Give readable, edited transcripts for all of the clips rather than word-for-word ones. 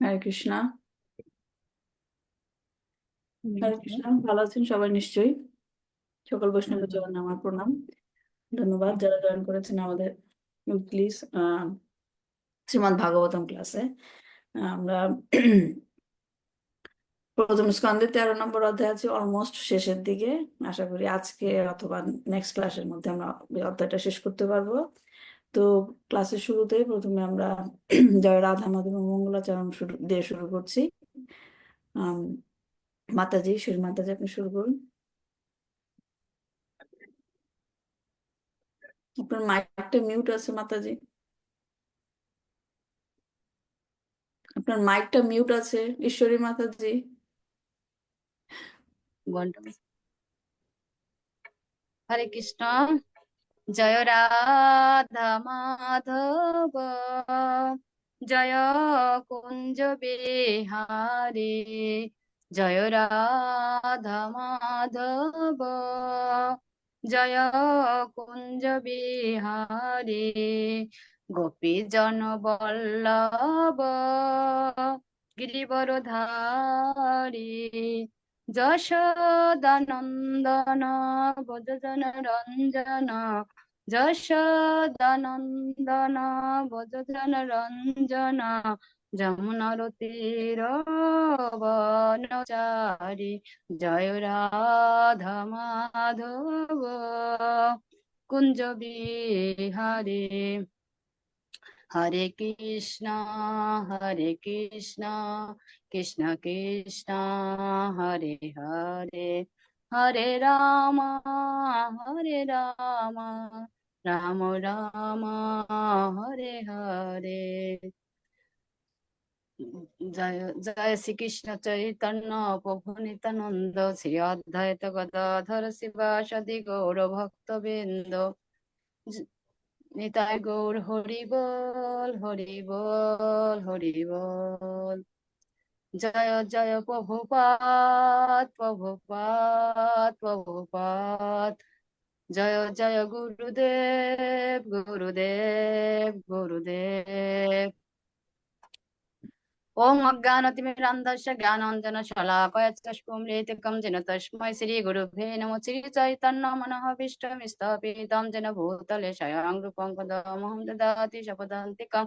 হরে কৃষ্ণা। হরে কৃষ্ণা, ভালো আছেন সবাই নিশ্চয়ই। সকল বৈষ্ণবের চরণে আমার প্রণাম, ধন্যবাদ যারা জয়েন করেছেন আমাদের প্লিজ শ্রীমদ্ ভাগবতম ক্লাসে। আমরা প্রথম স্কন্ধে 13 নম্বর অধ্যায় আছে, অলমোস্ট শেষের দিকে। আশা করি আজকে অথবা নেক্সট ক্লাসের মধ্যে আমরা এই অধ্যায়টা শেষ করতে পারবো। তো ক্লাসের শুরুতেই প্রথমে আমরা জয় রাধা মাধব মঙ্গলাচরণ দিয়ে শুরু করছি। মাতাজি, শ্রী মাতাজি, আপনি শুরু করুন। আপনার মাইকটা মিউট আছে মাতাজি, আপনার মাইকটা মিউট আছে ঈশ্বরী মাতাজি। হরে কৃষ্ণ। জয় রাধা মাধব, জয় কুঞ্জ বিহারী। জয় রাধা মাধব, জয় কুঞ্জ বিহারী। গোপীজন বল্লভ গিরিবরধারী। যশোদানন্দন ব্রজজন রঞ্জন, যশোদানন্দন ব্রজজন রঞ্জন। যমুনার তীর বনচারী। জয় রাধা মাধব কুঞ্জ বিহারী। হরে কৃষ্ণ হরে কৃষ্ণ, কৃষ্ণ কৃষ্ণ হরে হরে, হরে রাম হরে রাম, রাম রাম হরে হরে। জয় জয় শ্রীকৃষ্ণ চৈতন্য প্রভু নিত্যানন্দ, শ্রী অদ্বৈত গদাধর শিবাসাদি গৌর ভক্তবৃন্দ। নিতাই গৌর হরি বল হরি বল হরি বল। জয় জয় প্রভুপাদ প্রভুপাদ প্রভুপাদ। জয় জয় গুরুদেব গুরুদেব গুরুদেব। ওম অজ্ঞানতিমিরান্ধস্য জ্ঞানাঞ্জনশলাকয়া চক্ষুর্মীলিতং येन তস্मै শ্রীগুরুভ্যো নমঃ। শ্রীচৈতন্যমনঃভীষ্টং স্থাপিतं येन भूतले स्वयं रूपं पदमहं ददाति स्वपदान्तिकं।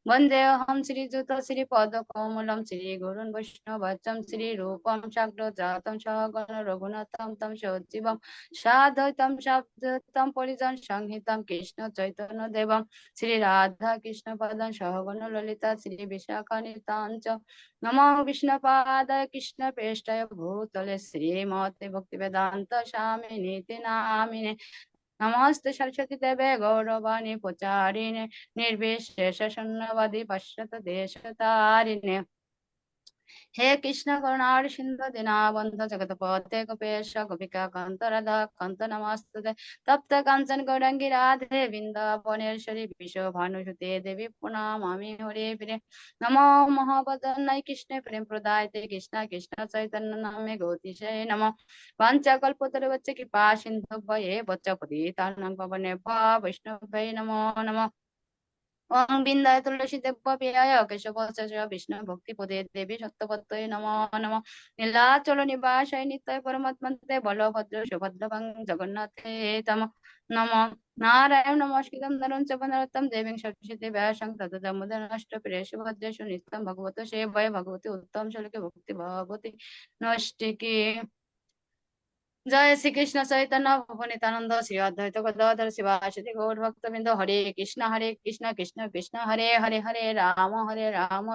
वन्देऽहं श्रीयुतं श्रीपदकमलं श्रीगुरुन् वैष्णवं श्रीरूपं साग्रजातं सहगण रघुनाथं तं सजीवं साद्वैतं सावधूतं परिजनसंहितं कृष्ण चैतन्यदेवं श्रीराधा कृष्ण पदं सहगण ललिता श्री विशाखानितां च। नमो विष्णुपादाय कृष्णप्रेष्ठाय भूतले श्रीमते भक्तिवेदान्त स्वामिनीति नामिने। नमस्ते सरस्वती देवे गौरवाणी प्रचारिणे, निर्विशेष शून्यवादी पश्चात देशतारिणे। हे कृष्ण करुणार सिंधु दीनबंधु जगतपते गोपेश गोपिका कांत राधा कांत नमस्ते। तप्त कांचन गौरांगी राधे वृंदावनेश्वरी विश्व भानुसुते देवी प्रणामामि हरे प्रिय। नमो महावदनाय कृष्ण प्रेम प्रदायते कृष्ण कृष्ण चैतन्य नामे गौतीशय नमः। वाञ्छाकल्पतरुवच्च कृपा सिन्धुभ्ये वच्च पतितानां पावनेभ्यो वैष्णवेभ्यो नमो नमः। ओं बिन्दाय तुलसी देव्याय केशवस्य विष्णु भक्ति पदे देवी सत्यपत्तये नमो नमः। नीलाचल निवासाय नित्याय परमात्मते बलभद्र सुभद्रवं जगन्नाथे तम नमः। नारायण नमस्कृतं नरं चैव नरोत्तमं देवीं सरस्वतीं व्यासं ततो जयमुदीरनष्टप्रियेषु भद्रेषु नित्यं भगवतो सेवायै भगवती उत्तम श्लोके भक्ति भगवती नष्टिके। जय श्री कृष्ण चैतन्य प्रभु नित्यानंद श्री अद्वैत गदाधर शिवासादि गौर भक्तवृंद। हरे कृष्ण कृष्ण कृष्ण हरे हरे, हरे राम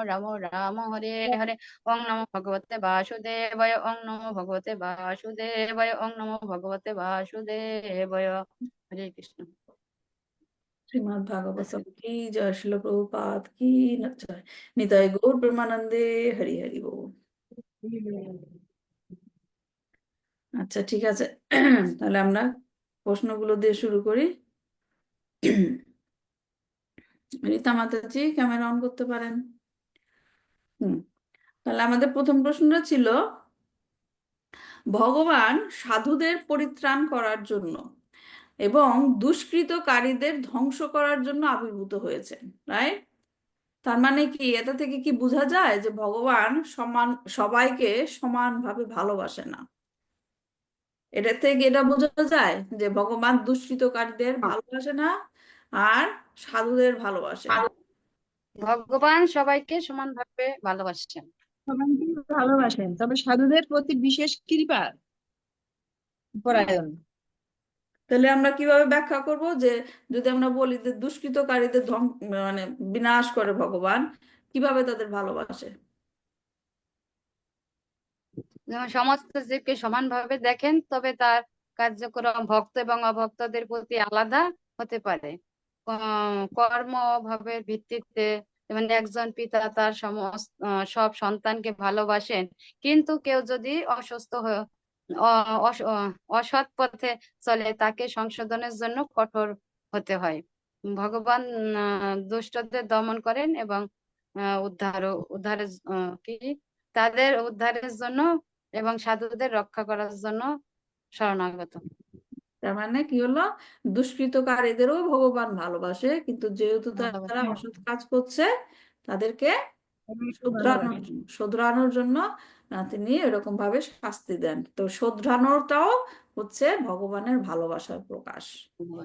राम राम हरे हरे। ओं नमो भगवते वासुदेवाय, ओं नमो भगवते वासुदेवाय, ओं नमो भगवते वासुदेवाय। हरे कृष्ण। শ্রীমদ্ ভাগবতম কি জয়, শিল প্রভুপাদ কি জয়, নিতাই গৌর প্রেমানন্দে হরি হরি বল। আচ্ছা ঠিক আছে, তাহলে আমরা প্রশ্নগুলো দিয়ে শুরু করি। রীতা মাতাজি ক্যামেরা অন করতে পারেন। তাহলে আমাদের প্রথম প্রশ্নটা ছিল, ভগবান সাধুদের পরিত্রাণ করার জন্য এবং দুষ্কৃতকারীদের ধ্বংস করার জন্য আবির্ভূত হয়েছেন, রাইট? তার মানে কি এটা থেকে কি বোঝা যায় যে ভগবান সবাইকে সমানভাবে ভালোবাসে না? এটা থেকে এটা বোঝা যায় যে ভগবান দুষ্কৃতকারীদের ভালোবাসে না আর সাধুদের ভালোবাসে। ভগবান সবাইকে সমানভাবে ভালোবাসছেন। সবাইকে ভালোবাসেন, তবে সাধুদের প্রতি বিশেষ কৃপা পরায়ণ। তাহলে আমরা কিভাবে ব্যাখ্যা করব যে যদি আমরা বলি যে দুষ্কৃতকারীদের মানে বিনাশ করে ভগবান, কিভাবে তাদের ভালোবাসে? যেমন সমস্ত জীবকে সমানভাবে দেখেন, তবে তার কার্যক্রম ভক্ত এবং অভক্তদের প্রতি আলাদা হতে পারে। কর্ম ভাবের ভিত্তিতে, যেমন একজন পিতা তার সব সন্তানকে ভালোবাসেন, কিন্তু কেউ যদি অসুস্থ হয়ে অসৎ পথে চলে, তাকে সংশোধনের জন্য কঠোর হতে হয়। ভগবান দুষ্টদের দমন করেন এবং উদ্ধারের কি তাদের উদ্ধারের জন্য এবং সাধুদের রক্ষা করার জন্য শরণাগত। তার মানে কি হলো, দুষ্কৃতকারীদেরও ভগবান ভালোবাসে, কিন্তু যেহেতু তারা ভালোবাসেন। অসৎ কাজ করছে তাদেরকে সবাইকে শোধরানোর ভালোবাসেন। শোধরানোর জন্য তিনি এরকম ভাবে শাস্তি দেন। তো শোধরানোটাও হচ্ছে ভগবানের ভালোবাসার প্রকাশ।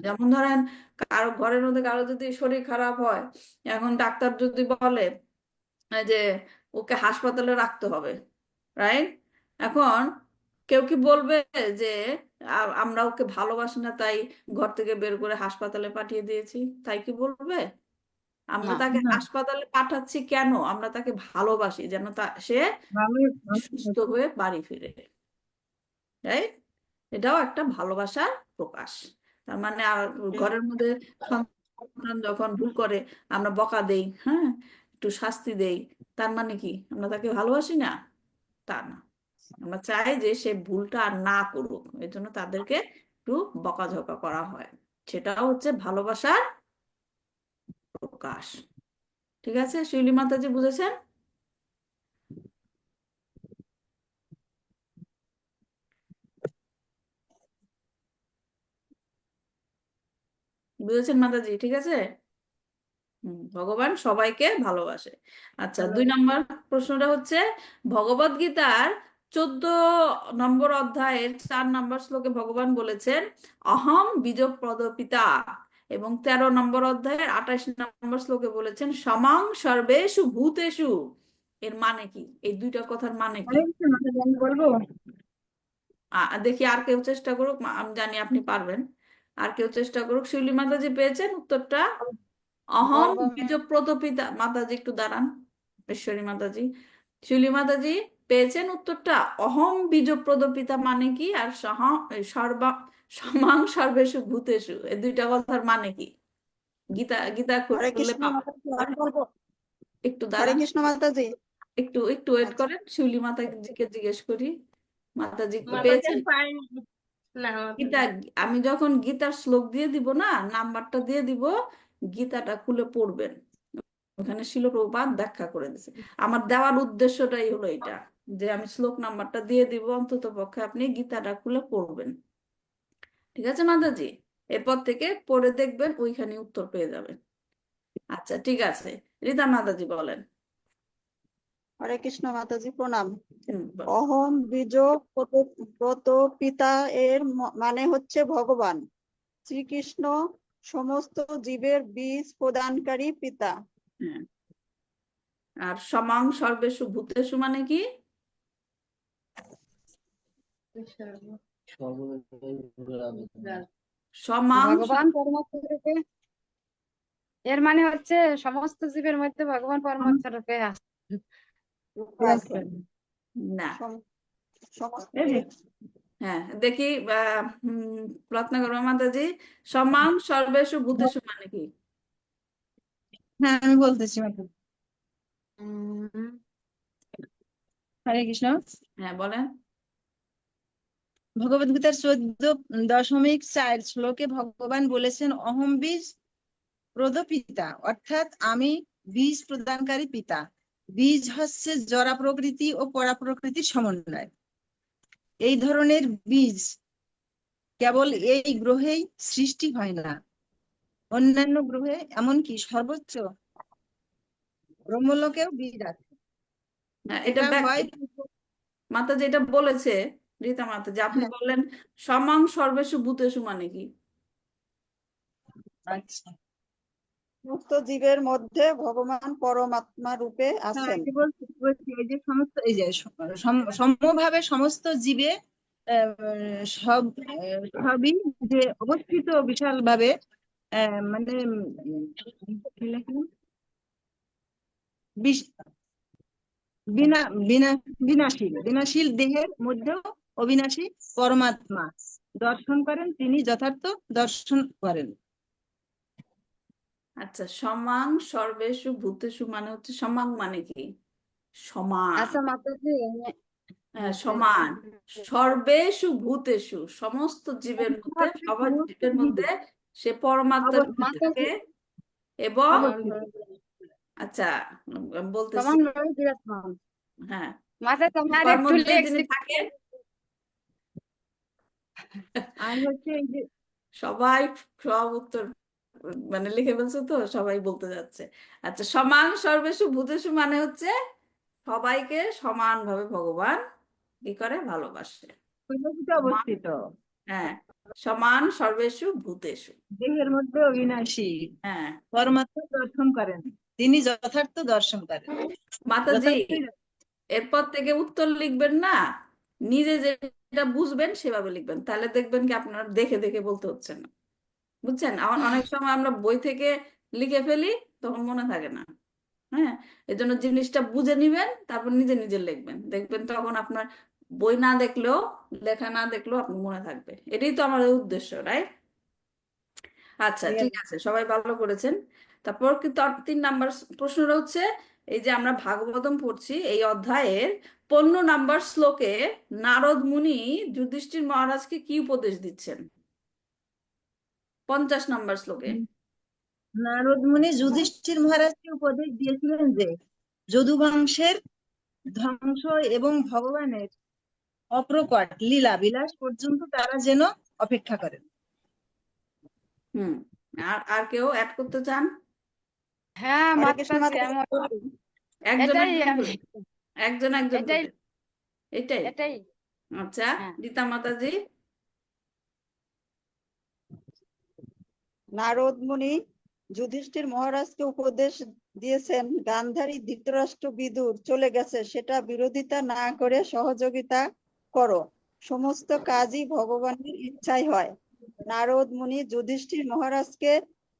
যেমন ধরেন কারো ঘরের মধ্যে কারো যদি শরীর খারাপ হয়, এখন ডাক্তার যদি বলে যে ওকে হাসপাতালে রাখতে হবে, রাইট? এখন কেউ কি বলবে যে আমরা ওকে ভালোবাসি না তাই ঘর থেকে বের করে হাসপাতালে পাঠিয়ে দিয়েছি, তাই কি বলবে? আমরা না, তাকে না, হাসপাতালে পাঠাচ্ছি কেন? আমরা তাকে ভালোবাসি যেন সে ভালো সুস্থ হয়ে বাড়ি ফিরে, রাইট? এটাও একটা ভালোবাসার প্রকাশ। তার মানে ঘরের মধ্যে সন্তান যখন ভুল করে আমরা বকা দেই, হ্যাঁ, একটু শাস্তি দেই, তার মানে কি আমরা তাকে ভালোবাসি না? তা না, আমরা চাই যে সে ভুলটা আর না করুক, এই জন্য তাদেরকে একটু বকাঝকা করা হয়। সেটাও হচ্ছে ভালোবাসার প্রকাশ। ঠিক আছে শিউলি মাতাজি, বুঝেছেন? বুঝেছেন মাতাজি? ঠিক আছে। ভগবান সবাইকে ভালোবাসে। আচ্ছা, 2 নম্বর প্রশ্নটা হচ্ছে ভগবদ গীতার 14 নম্বর অধ্যায়ের 4 নম্বর শ্লোকে ভগবান বলেছেন অহম বীজ প্রদপিতা, এবং 13 নম্বর অধ্যায়ের 28 নম্বর শ্লোকে বলেছেন সমাং সর্বেষু ভূতেষু। এর মানে কি? এই দুইটা কথার মানে কি? হরে কৃষ্ণ মাতাজি, আমি বলবো। দেখি আর কেউ চেষ্টা করুক, আমি জানি আপনি পারবেন। আর কেউ চেষ্টা করুক। শিউলি মাতাজি পেয়েছেন উত্তরটা? অহম বলবো। বীজ প্রতপিতা। মাতাজি একটু দাঁড়ান, ঈশ্বরী মাতাজি। শিউলি মাতাজি পেয়েছেন উত্তরটা? অহম বীজ প্রদপিতা মানে কি, আর সমাং সর্বেষু ভূতেষু, এই দুইটা কথার মানে কি? গীতা গীতা হরে খুললে কৃষ্ণ পাবেন। মাতাজি, আমি বলবো। একটু হরে দাঁড়ান, কৃষ্ণ মাতাজি। একটু একটু ওয়েট আচ্ছা, করেন, শিউলি মাতাজিকে জিজ্ঞেস করি। মাতাজি মাতাজি পেয়েছেন? আমি পাইনি। না, গীতা, আমি যখন গীতার শ্লোক দিয়ে দিব না, নাম্বারটা দিয়ে দিব, গীতাটা খুলে পড়বেন। ওখানে শিল প্রভুপাদ ব্যাখ্যা করে দিয়েছে। আমার দেওয়ার উদ্দেশ্যটাই হলো এটা, যে আমি শ্লোক নাম্বারটা দিয়ে দিব, অন্তত পক্ষে আপনি গীতাটা খুলে পড়বেন। ঠিক আছে মাতাজি? এরপর থেকে পড়ে দেখবেন, ওইখানে উত্তর পেয়ে যাবেন। আচ্ছা ঠিক আছে, রীতা মাতাজি বলেন। হরে কৃষ্ণ মাতাজি, প্রণাম। বলেন। অহম বীজ প্রত পিতা এর মানে হচ্ছে ভগবান শ্রীকৃষ্ণ সমস্ত জীবের বীজ প্রদানকারী পিতা। হ্যাঁ, আর সমাং সর্বেষু ভূতেষু মানে কি? সমাং ভগবান পরমাত্ম রূপে, এর মানে হচ্ছে সমস্ত জীবের মধ্যে ভগবান পরমাত্ম রূপে আছেন। আছেন। না, সম- সমস্ত হ্যাঁ দেখি, রত্নাকর মাতাজি, সমাং সর্বেষু ভূতেষু মানে কি? হ্যাঁ, আমি বলতেছি মাতাজি। উম, হরে কৃষ্ণ। হ্যাঁ বলেন। ভগবদ গীতার 14.4 শ্লোকে ভগবান বলেছেন অহম বীজ প্রদপিতা, অর্থাৎ আমি বীজ প্রদানকারী পিতা। বীজ হচ্ছে জরা প্রকৃতি ও পরা প্রকৃতির সমন্বয়। এই ধরনের বীজ কেবল এই গ্রহেই সৃষ্টি হয় না, অন্যান্য গ্রহে, এমনকি সর্বোচ্চ ব্রহ্মলোকেও বীজ আছে। হ্যাঁ, এটা এটা হয় মাতা যেটা বলেছে, রীতা মাতা, যে আপনি হ্যাঁ, বললেন সমাং সর্বেষু ভূতেষু মানে কি? আচ্ছা, সমস্ত জীবের মধ্যে ভগবান পরমাত্মা রূপে হ্যাঁ, আছেন। কি বলছি এই যে সমস্ত এই যে সমভাবে সমস্ত জীবে সবই যে অবস্থিত বিশাল ভাবে মানে কি লিখলাম? বিশ- বিনা বিনা বিনাশীল দেহের মধ্যেও অবিনাশী পরমাত্মা দর্শন করেন, তিনি যথার্থ দর্শন করেন। আচ্ছা, সমাং সর্বেষু ভূতেষু মানে হচ্ছে, সমাং মানে কি? সমান। আচ্ছা মাতাজি, হ্যাঁ, সমান। সর্বেষু ভূতেষু, সমস্ত জীবের মধ্যে, সবার জীবের মধ্যে সে পরমাত্মা রূপে মাতাজি থাকে এবং অবস্থিত। আচ্ছা, বলতেছি। সমান ভাবে বিরাজমান। হ্যাঁ, মাতা তোমার সবার একটু মধ্যে লেগ যিনি থাকেন, আর হচ্ছে এই যে সবাই সব উত্তর মানে লিখে ফেলছে, তো সবাই বলতে যাচ্ছে। আচ্ছা, সমান সর্বেষু ভূতেষু মানে হচ্ছে সবাইকে সমানভাবে ভগবান কি করে, ভালোবাসে। পৃথিবীতে সমান, অবস্থিত, হ্যাঁ, সমান সর্বেষু ভূতেষু। দেহের মধ্যে অবিনাশী হ্যাঁ, পরমাত্মা দর্শন করেন, তিনি যথার্থ দর্শন করেন। মাতাজি, যথার্থই এরপর থেকে উত্তর লিখবেন না, নিজে যেটা বুঝবেন সেভাবে লিখবেন, তাহলে দেখবেন কি আপনার দেখে দেখে বলতে হচ্ছে না। বুঝছেন? অনেক সময় আমরা বই থেকে লিখে ফেলি, তখন মনে থাকে না। হ্যাঁ, এই জন্য জিনিসটা বুঝে নিবেন, তারপর নিজে নিজে লিখবেন, দেখবেন তখন আপনার বই না দেখলেও, লেখা না দেখলেও আপনি মনে থাকবে। এটাই তো আমাদের উদ্দেশ্য, রাইট? আচ্ছা, ঠিক আছে, সবাই ভালো করেছেন। তারপর কিন্তু 3 নাম্বার প্রশ্নটা হচ্ছে, এই যে আমরা ভাগবতম পড়ছি, এই অধ্যায়ের 15 নাম্বার শ্লোকে নারদ মুনি যুধিষ্ঠির মহারাজকে কি উপদেশ দিচ্ছেন? 50 নাম্বার শ্লোকে। নারদ মুনি যুধিষ্ঠির মহারাজকে উপদেশ দিয়েছিলেন যে যদু বংশের ধ্বংস এবং ভগবানের অপ্রকট লীলা বিলাস পর্যন্ত তারা যেন অপেক্ষা করেন। হুম, আর আর কেউ অ্যাড করতে চান? হ্যাঁ হরে কৃষ্ণ মাতাজি, মাতাজি, আমার বলুন। একজন এটাই একজন আমি করে, একজন একজন এটাই করে। এটাই? এটাই আচ্ছা, হ্যাঁ। রীতা মাতাজি। নারদ মুনি যুধিষ্ঠির মহারাজকে উপদেশ দিয়েছেন, গান্ধারী ধৃতরাষ্ট্র বিদুর চলে গেছে, সেটা বিরোধিতা না করে সহযোগিতা করো, সমস্ত কাজই ভগবানের ইচ্ছায় হয়। নারদ মুনি যুধিষ্ঠির মহারাজকে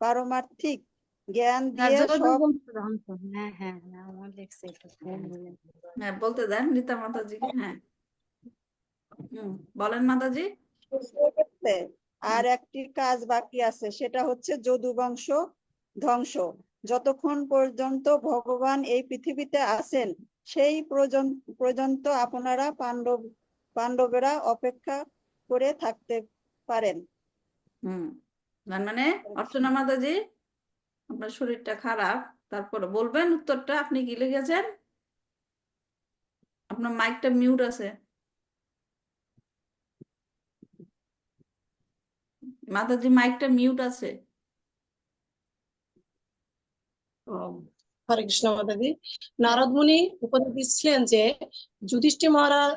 পারমার্থিক জ্ঞান দিয়ে যদু সব বংশ ধ্বংস। হ্যাঁ হ্যাঁ হ্যাঁ, আমার লেখছে এটা। হ্যাঁ, বলতে দেন রীতা মাতাজিকে। হ্যাঁ, বলেন মাতাজি। হয়ে গেছে। আর একটি কাজ বাকি আছে, সেটা হচ্ছে যদু বংশ ধ্বংস। যতক্ষণ পর্যন্ত ভগবান এই পৃথিবীতে আছেন, সেই পর্যন্ত আপনারা পাণ্ডবেরা অপেক্ষা করে থাকতে পারেন। হুম, তার মানে অর্চনা মাতাজি, আপনার শরীরটা খারাপ, তারপরে বলবেন উত্তরটা। আপনি কি লিখেছেন? আপনার মাইকটা মিউট আছে। মাতাজি, মাইকটা মিউট আছে। হরে কৃষ্ণ মাতাজি। নারদ মুনি উপদেশ দিচ্ছিলেন যে যুধিষ্ঠির মহারাজ,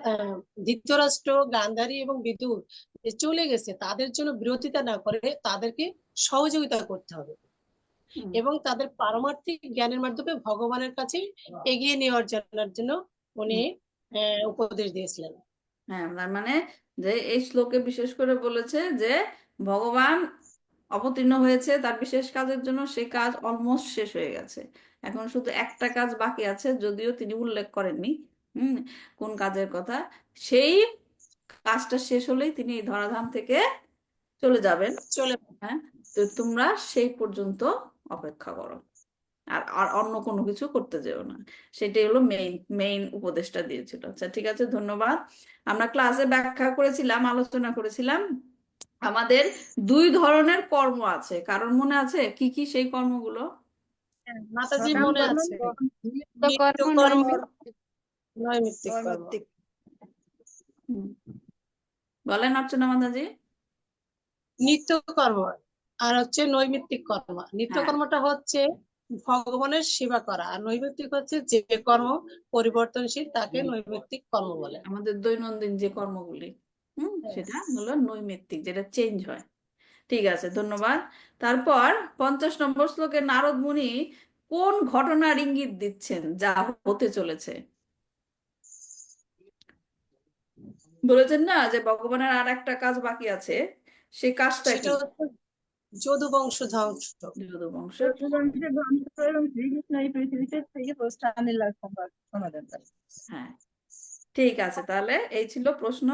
ধৃতরাষ্ট্র, গান্ধারী এবং বিদুর যে চলে গেছে, তাদের জন্য বিরোধিতা না করে তাদেরকে সহযোগিতা করতে হবে হুম, এবং তাদের পারমার্থিক জ্ঞানের মাধ্যমে ভগবানের কাছে এগিয়ে নেওয়ার জন্য উনি হুম। উপদেশ দিয়েছিলেন। হ্যাঁ, তার মানে যে এই শ্লোকে বিশেষ করে বলেছে যে ভগবান অবতীর্ণ হয়েছে তার বিশেষ কাজের জন্য, সে কাজ অলমোস্ট শেষ হয়ে গেছে। এখন শুধু একটা কাজ বাকি আছে, যদিও তিনি উল্লেখ করেননি হুম কোন কাজের কথা। সেই কাজটা শেষ হলেই তিনি এই ধরাধাম থেকে চলে যাবেন। চলে হ্যাঁ, তো তোমরা সেই পর্যন্ত অপেক্ষা করো, আর আর অন্য কোনো কিছু করতে যেও না। সেটাই হলো মেইন মেইন উপদেশটা দিয়েছিল। আচ্ছা, ঠিক আছে, ধন্যবাদ। আমরা ক্লাসে ব্যাখ্যা করেছিলাম, আলোচনা করেছিলাম, আমাদের 2 ধরনের কর্ম আছে। কারোর মনে আছে কি কি সেই কর্মগুলো? মাতাজি সকাম মনে কর্ম, আছে। নিত্য কর্ম, নিত্যকর্ম, নৈমিত্তিক। নৈমিত্তিক কর্ম। নৈমিত্তিক। হুম, বলেন অর্চনা মাতাজি। নিত্যকর্ম আর হচ্ছে নৈমিত্তিক কর্ম। হ্যাঁ, নিত্যকর্মটা হচ্ছে ভগবানের সেবা করা। আর নৈমিত্তিক হচ্ছে যে কর্ম পরিবর্তনশীল তাকে নৈমিত্তিক কর্ম বলে। আমাদের দৈনন্দিন যে কর্মগুলি, সেটা হলো নৈমিত্তিক, যেটা চেঞ্জ হয়। ঠিক আছে, ধন্যবাদ। তারপর 50 নম্বর শ্লোকে নারদ মুনি কোন ঘটনার ইঙ্গিত দিচ্ছেন যা হতে চলেছে? বলেছেন না যে ভগবানের আর একটা কাজ বাকি আছে, সেই কাজটা কি? সেটা হচ্ছে যদু বংশ ধ্বংস। যদুবংশ। যদুবংশের ধ্বংস এবং শ্রীকৃষ্ণ এই পৃথিবীতে থেকে প্রস্থানের লীলার সমাধান করে। হ্যাঁ, ঠিক আছে, তাহলে এই ছিল প্রশ্ন।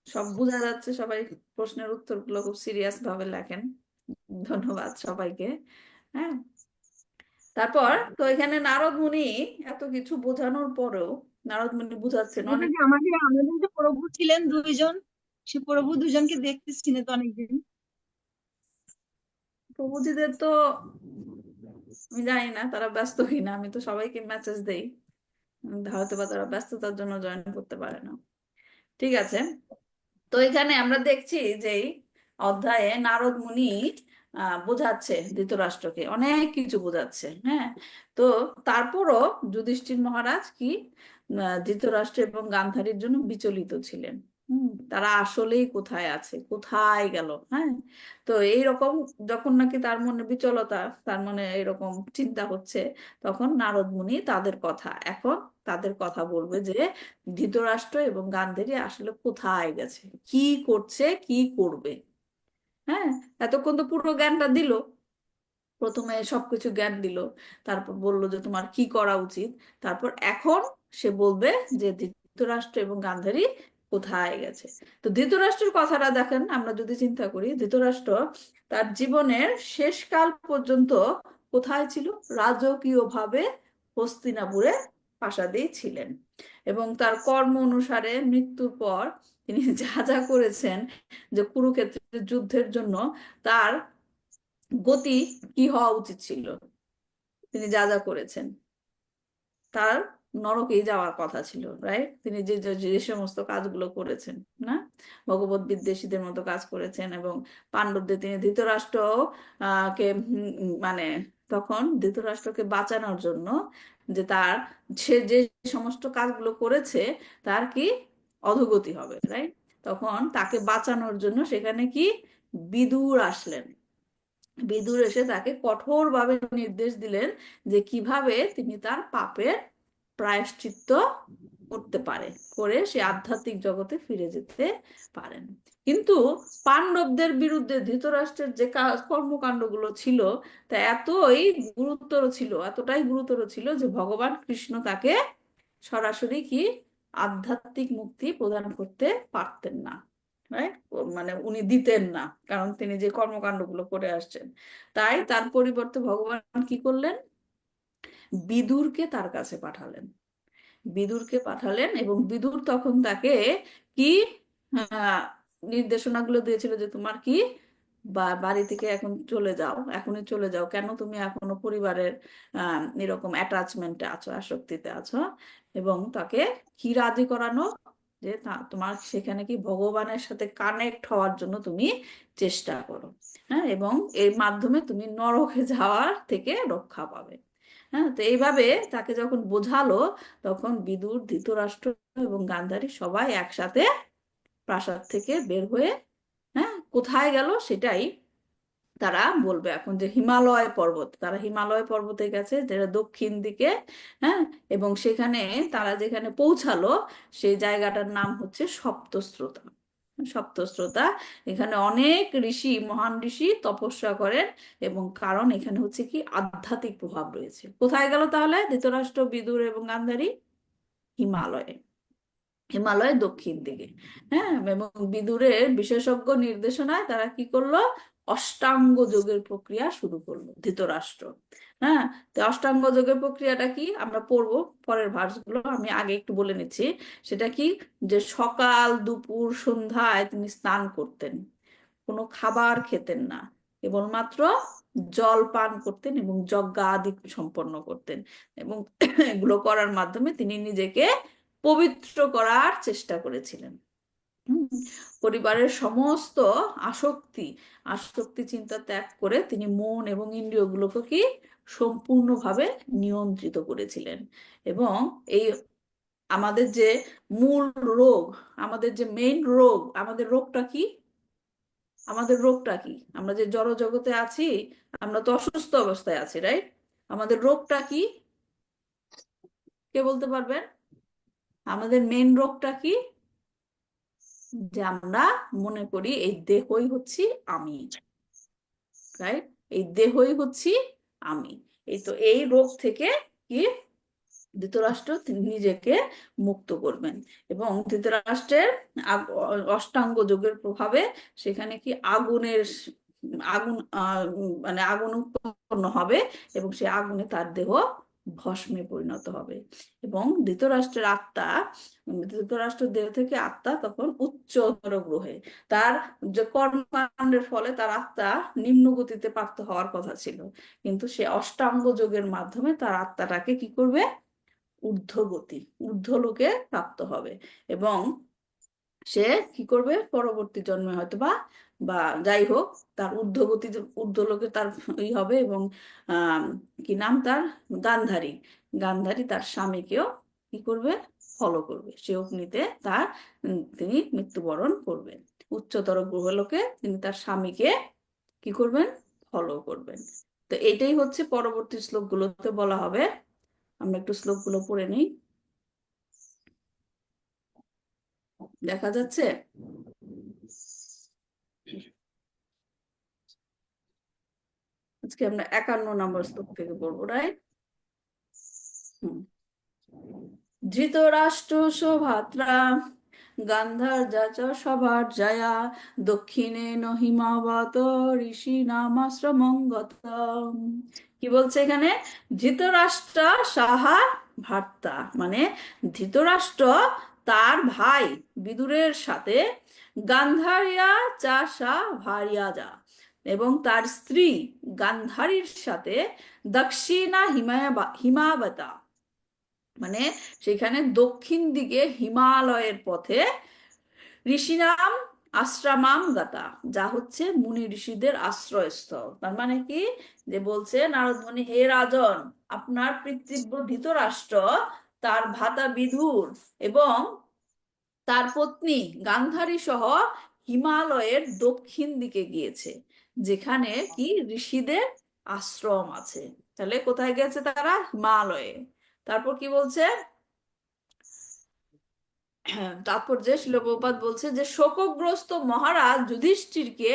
সব বোঝা যাচ্ছে, সবাই প্রশ্নের উত্তরগুলো খুব সিরিয়াস ভাবে লেখেন। ধন্যবাদ সবাইকে। হ্যাঁ, তারপর তো এখানে নারদ মুনি এত কিছু বোঝানোর পরেও নারদ মুনি বুঝাচ্ছেন অনেক। আমাদের যে প্রভু ছিলেন দুইজন, সে প্রভু দুজনকে দেখতেছি না তো অনেকদিন। প্রভুজিদের তো আমি জানি না তারা ব্যস্ত কিনা, আমি তো সবাইকে মেসেজ দেই, হয়তো বা তারা ব্যস্ততার জন্য জয়েন করতে পারে না। ঠিক আছে, তো এখানে আমরা দেখছি যে এই অধ্যায়ে নারদ মুনি বোঝাচ্ছে ধৃতরাষ্ট্রকে, অনেক কিছু বোঝাচ্ছে। হ্যাঁ, তো তারপরও যুধিষ্ঠির মহারাজ কি ধৃতরাষ্ট্র এবং গান্ধারীর জন্য বিচলিত ছিলেন। তারা আসলেই কোথায় আছে, কোথায় গেল। হ্যাঁ, তো এইরকম যখন নাকি তার মনে বিচলতা, তার মনে এরকম চিন্তা হচ্ছে, তখন নারদ মুনি তাদের কথা বলবে যে ধৃতরাষ্ট্র এবং গান্ধারী আসলে কোথায় গেছে, কি করছে, কি করবে। হ্যাঁ, এতক্ষণ তো পুরো জ্ঞানটা দিল, প্রথমে সবকিছু জ্ঞান দিল, তারপর বলল যে তোমার কি করা উচিত। তারপর এখন সে বলবে যে ধৃতরাষ্ট্র এবং গান্ধারী কোথায় গেছে। তো ধৃতরাষ্ট্রের কথাটা দেখেন, আমরা যদি চিন্তা করি, ধৃতরাষ্ট্র তার জীবনের শেষকাল পর্যন্ত কোথায় ছিল? রাজকীয় ভাবে হস্তিনাপুরে প্রাসাদেই ছিলেন। এবং তার কর্ম অনুসারে মৃত্যুর পর তিনি যা যা করেছেন, যে কুরুক্ষেত্রের যুদ্ধের জন্য তার গতি কি হওয়া উচিত ছিল, তিনি যা যা করেছেন, তার নরকেই যাওয়ার কথা ছিল, রাইট? তিনি যে যে যে সমস্ত কাজগুলো করেছেন, না, ভগবত বিদ্বেষীদের মতো কাজ করেছেন, এবং পাণ্ডবদের তিনি ধৃতরাষ্ট্র কে মানে তখন ধৃতরাষ্ট্রকে বাঁচানোর জন্য, যে সে যে সমস্ত কাজগুলো করেছে তার কি অধোগতি হবে, রাইট? তখন তাকে বাঁচানোর জন্য সেখানে কি বিদুর আসলেন। বিদুর এসে তাকে কঠোরভাবে নির্দেশ দিলেন যে কিভাবে তিনি তার পাপের প্রায়শ্চিত্ত করতে পারে, করে সে আধ্যাত্মিক জগতে ফিরে যেতে পারেন। কিন্তু পাণ্ডবদের বিরুদ্ধে ধৃতরাষ্ট্রের যে কর্মকাণ্ডগুলো ছিল, তা এতটাই গুরুতর ছিল যে ভগবান কৃষ্ণ তাকে সরাসরি কি আধ্যাত্মিক মুক্তি প্রদান করতে পারতেন না, রাইট? মানে উনি দিতেন না, কারণ তিনি যে কর্মকাণ্ডগুলো করে আসছেন। তাই তার পরিবর্তে ভগবান কি করলেন? বিদুরকে তার কাছে পাঠালেন এবং বিদুর তখন তাকে কি নির্দেশনাগুলো দিয়েছিল যে তোমার কি বাড়ি থেকে এখন চলে যাও, এখনই চলে যাও, কেন তুমি এখনো পরিবারের এরকম অ্যাটাচমেন্টে আছো, আসক্তিতে আছো। এবং তাকে কি রাজি করানো, যে তোমার সেখানে কি ভগবানের সাথে কানেক্ট হওয়ার জন্য তুমি চেষ্টা করো। হ্যাঁ, এবং এর মাধ্যমে তুমি নরকে যাওয়ার থেকে রক্ষা পাবে। হ্যাঁ, তো এইভাবে তাকে যখন বোঝালো, তখন বিদুর, ধৃতরাষ্ট্র এবং গান্ধারী সবাই একসাথে প্রাসাদ থেকে বের হয়ে, হ্যাঁ, কোথায় গেল সেটাই তারা বলবে এখন, যে তারা হিমালয় পর্বতে গেছে, যেটা দক্ষিণ দিকে। হ্যাঁ, এবং সেখানে তারা যেখানে পৌঁছালো, সেই জায়গাটার নাম হচ্ছে সপ্তস্রোতা। সপ্তস্রোতা, এখানে অনেক মহান ঋষি তপস্যা করেন, এবং কারণ এখানে হচ্ছে কি আধ্যাত্মিক প্রভাব রয়েছে। কোথায় গেল তাহলে ধৃতরাষ্ট্র, বিদুর এবং গান্ধারী? হিমালয়ের দক্ষিণ দিকে। হ্যাঁ, এবং বিদুরের বিশেষজ্ঞ নির্দেশনায় তারা কি করলো? অষ্টাঙ্গ যোগের প্রক্রিয়া শুরু করলো ধৃতরাষ্ট্র। হ্যাঁ, তো অষ্টাঙ্গ যোগের প্রক্রিয়াটা কি আমরা পড়বো পরের ভার্সগুলো, আমি আগে একটু বলে নিচ্ছি। সেটা কি, যে সকাল, দুপুর, সন্ধ্যায় তিনি স্নান করতেন, কোনো খাবার খেতেন না, কেবলমাত্র জল পান করতেন এবং যজ্ঞাদি সম্পন্ন করতেন। এবং এগুলো করার মাধ্যমে তিনি নিজেকে পবিত্র করার চেষ্টা করেছিলেন। হুম, পরিবারের সমস্ত আসক্তি চিন্তা ত্যাগ করে তিনি মন এবং ইন্দ্রিয়গুলোকে কি সম্পূর্ণভাবে নিয়ন্ত্রিত করেছিলেন। এবং এই আমাদের যে মূল রোগ, আমাদের যে মেইন রোগ, আমাদের রোগটা কি? আমরা যে জড় জগতে আছি, আমরা তো অসুস্থ অবস্থায় আছি, রাইট? আমাদের রোগটা কি? কে বলতে পারবেন? আমাদের মেইন রোগটা কি? যে আমরা মনে করি এই দেহই হচ্ছি আমি, রাইট? এই দেহই হচ্ছি আমি। এই রোগ থেকে কি ধৃতরাষ্ট্র তিনি নিজেকে মুক্ত করবেন। এবং ধৃতরাষ্ট্রের অষ্টাঙ্গ যোগের প্রভাবে সেখানে কি আগুন মানে আগুন উৎপন্ন হবে, এবং সে আগুনে তার দেহ ভস্মে পরিণত হবে। এবং ধৃতরাষ্ট্রের দেহ থেকে আত্মা তখন উচ্চতর গ্রহে, তার যে কর্মকাণ্ডের ফলে তার আত্মা নিম্ন গতিতে প্রাপ্ত হওয়ার কথা ছিল, কিন্তু সে অষ্টাঙ্গ যোগের মাধ্যমে তার আত্মাটাকে কি করবে? ঊর্ধ্বলোকে প্রাপ্ত হবে। এবং সে কি করবে? পরবর্তী জন্মে হয়তো বা যাই হোক, তার ঊর্ধ্বলোকে তার হবে। এবং কি নাম তার? গান্ধারী। গান্ধারী তার স্বামীকেও কি করবে? ফলো করবে। সে অগ্নিতে তিনি মৃত্যুবরণ করবেন। উচ্চতর গ্রহলোকে তিনি তার স্বামীকে কি করবেন? ফলো করবেন। তো এটাই হচ্ছে পরবর্তী শ্লোকগুলোতে বলা হবে। আমরা একটু শ্লোকগুলো পড়ে নিই। দেখা যাচ্ছে? আজকে আমরা 51 নম্বর শ্লোক থেকে পড়বো, রাইট? ধৃতরাষ্ট্র সভাত্রা গান্ধার্যা চ সভার্যয়া দক্ষিণেন হিমাবত ঋষি নামাশ্রমং গতম। কি বলছে এখানে? ধৃতরাষ্ট্র সাহা ভার্তা, মানে ধৃতরাষ্ট্র তার ভাই বিদুরের সাথে গান্ধারিয়া চা সা ভারিয়া যা, এবং তার স্ত্রী গান্ধারীর সাথে দক্ষিণা হিমাবতা, মানে সেখানে দক্ষিণ দিকে হিমালয়ের পথে ঋষিনাম আশ্রমাম গাতা, যা হচ্ছে মুনি ঋষিদের আশ্রয়স্থল। তার মানে কি? যে বলছে নারদ মুনি, হে রাজন, আপনার পিতৃব্য ধৃতরাষ্ট্র তার ভ্রাতা বিদুর এবং তার পত্নী গান্ধারী সহ হিমালয়ের দক্ষিণ দিকে গিয়েছে, যেখানে কি ঋষিদের আশ্রম আছে। তাহলে কোথায় গেছে তারা? হিমালয়ে। তারপর কি বলছে? তারপর যে শিল প্রভুপাদ বলছে যে শোকগ্রস্ত মহারাজ যুধিষ্ঠিরকে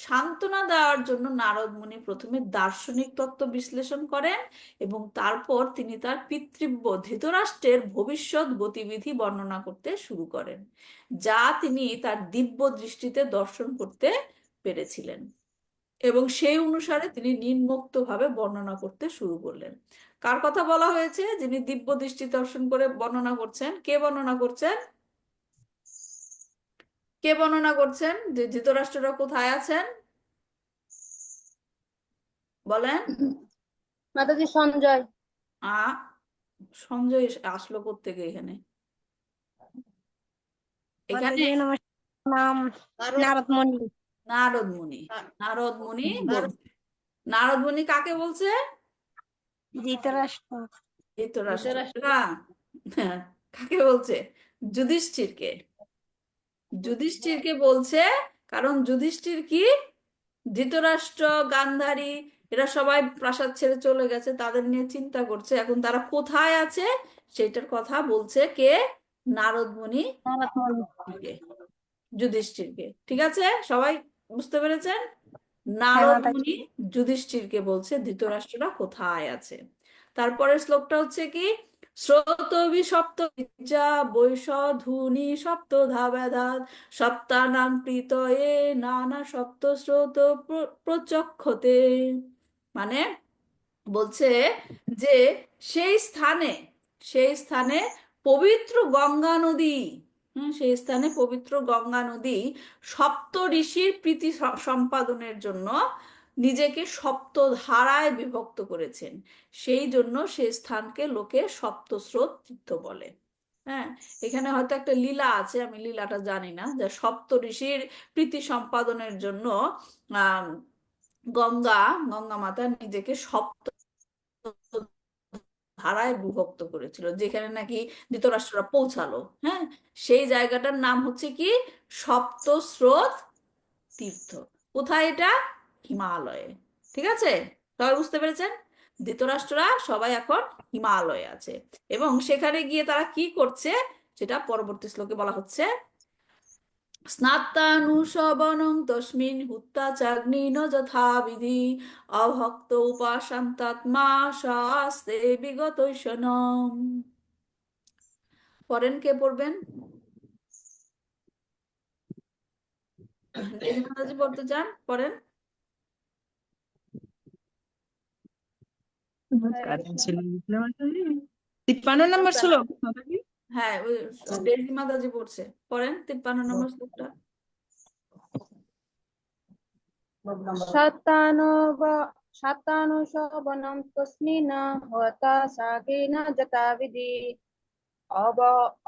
সান্ত্বনা দেওয়ার জন্য নারদ মুনি প্রথমে দার্শনিক তত্ত্ব বিশ্লেষণ করেন, এবং তারপর তিনি তার পিতৃব্য ধৃতরাষ্ট্রের ভবিষ্যৎ গতিবিধি বর্ণনা করতে শুরু করেন, যা তিনি তার দিব্য দৃষ্টিতে দর্শন করতে পেরেছিলেন। এবং সেই অনুসারে তিনি নিম্নোক্ত ভাবে বর্ণনা করতে শুরু করলেন। কার কথা বলা হয়েছে? যিনি দিব্য দৃষ্টি দর্শন করে বর্ণনা করছেন। কে বর্ণনা করছেন? কে বর্ণনা করছেন যে ধৃতরাষ্ট্ররা কোথায় আছেন? বলেন। মাতাজি সঞ্জয়। আ সঞ্জয় আসলো কোত্থেকে এখানে? এখানে মাতাজি নাম নারদ মুনি। নারদ মুনি। নারদ মুনি বলছে। নারদ মুনি কাকে বলছে? ধৃতরাষ্ট্র। ধৃতরাষ্ট্র। হ্যাঁ, কাকে বলছে? যুধিষ্ঠিরকে। যুধিষ্ঠিরকে বলছে, কারণ যুধিষ্ঠির কি? ধৃতরাষ্ট্র, গান্ধারী এরা সবাই প্রাসাদ ছেড়ে চলে গেছে, তাদের নিয়ে চিন্তা করছে এখন তারা কোথায় আছে সেটার কথা বলছে। কে? নারদ মুনি নারদ মুনি। যুধিষ্ঠিরকে। ঠিক আছে, সবাই বুঝতে পেরেছেন? হ্যাঁ নারদ মাতাজি। মুনি যুধিষ্ঠিরকে বলছে ধৃতরাষ্ট্ররা কোথায় আছে। তারপরের শ্লোকটা হচ্ছে কি? স্রোতবি সপ্ত বিদ্যা বৈশধূনি সপ্তধা ব্যাধাত সপ্তানাং প্রীতয়ে নানা সপ্ত স্রোত প্রচক্ষতে। মানে বলছে যে সেই স্থানে পবিত্র গঙ্গা নদী, সেই স্থানে পবিত্র গঙ্গা নদী সপ্ত ঋষির প্রীতি সম্পাদনের জন্য নিজেকে সপ্ত ধারায় বিভক্ত করেছেন। সেই জন্য সেই স্থানকে লোকে সপ্তস্রোত তীর্থ বলে। হ্যাঁ, এখানে হয়তো একটা লীলা আছে, আমি লীলাটা জানি না, যে সপ্ত ঋষির প্রীতি সম্পাদনের জন্য আহ গঙ্গা গঙ্গা মাতা নিজেকে সপ্ত ধারায় বিভক্ত করেছিল, যেখানে নাকি ধৃতরাষ্ট্ররা পৌঁছালো। হ্যাঁ, সেই জায়গাটার নাম হচ্ছে কি সপ্তস্রোত তীর্থ। কোথায় এটা? হিমালয়ে। ঠিক আছে, সবাই বুঝতে পেরেছেন? ধৃতরাষ্ট্ররা সবাই এখন হিমালয়ে আছে, এবং সেখানে গিয়ে তারা কি করছে সেটা পরবর্তী শ্লোকে বলা হচ্ছে। স্নাত্তানুশবনং তস্মিন হুত্তা চাগ্নিন যথাবিধি অভক্ত উপাসান্তাত্মা শাস্তে বিগতৈষণম। পড়েন, কে পড়বেন? এই যে মাতাজি পড়তে চান, পড়েন। তিপ্পান্ন নম্বর শ্লোক। হ্যাঁ, ওই ডেজি মাতাজি পড়ছে, পড়েন 53 নম্বর শ্লোকটা। शतानुशोभनं तस्मिन् होता साकेन जताविधि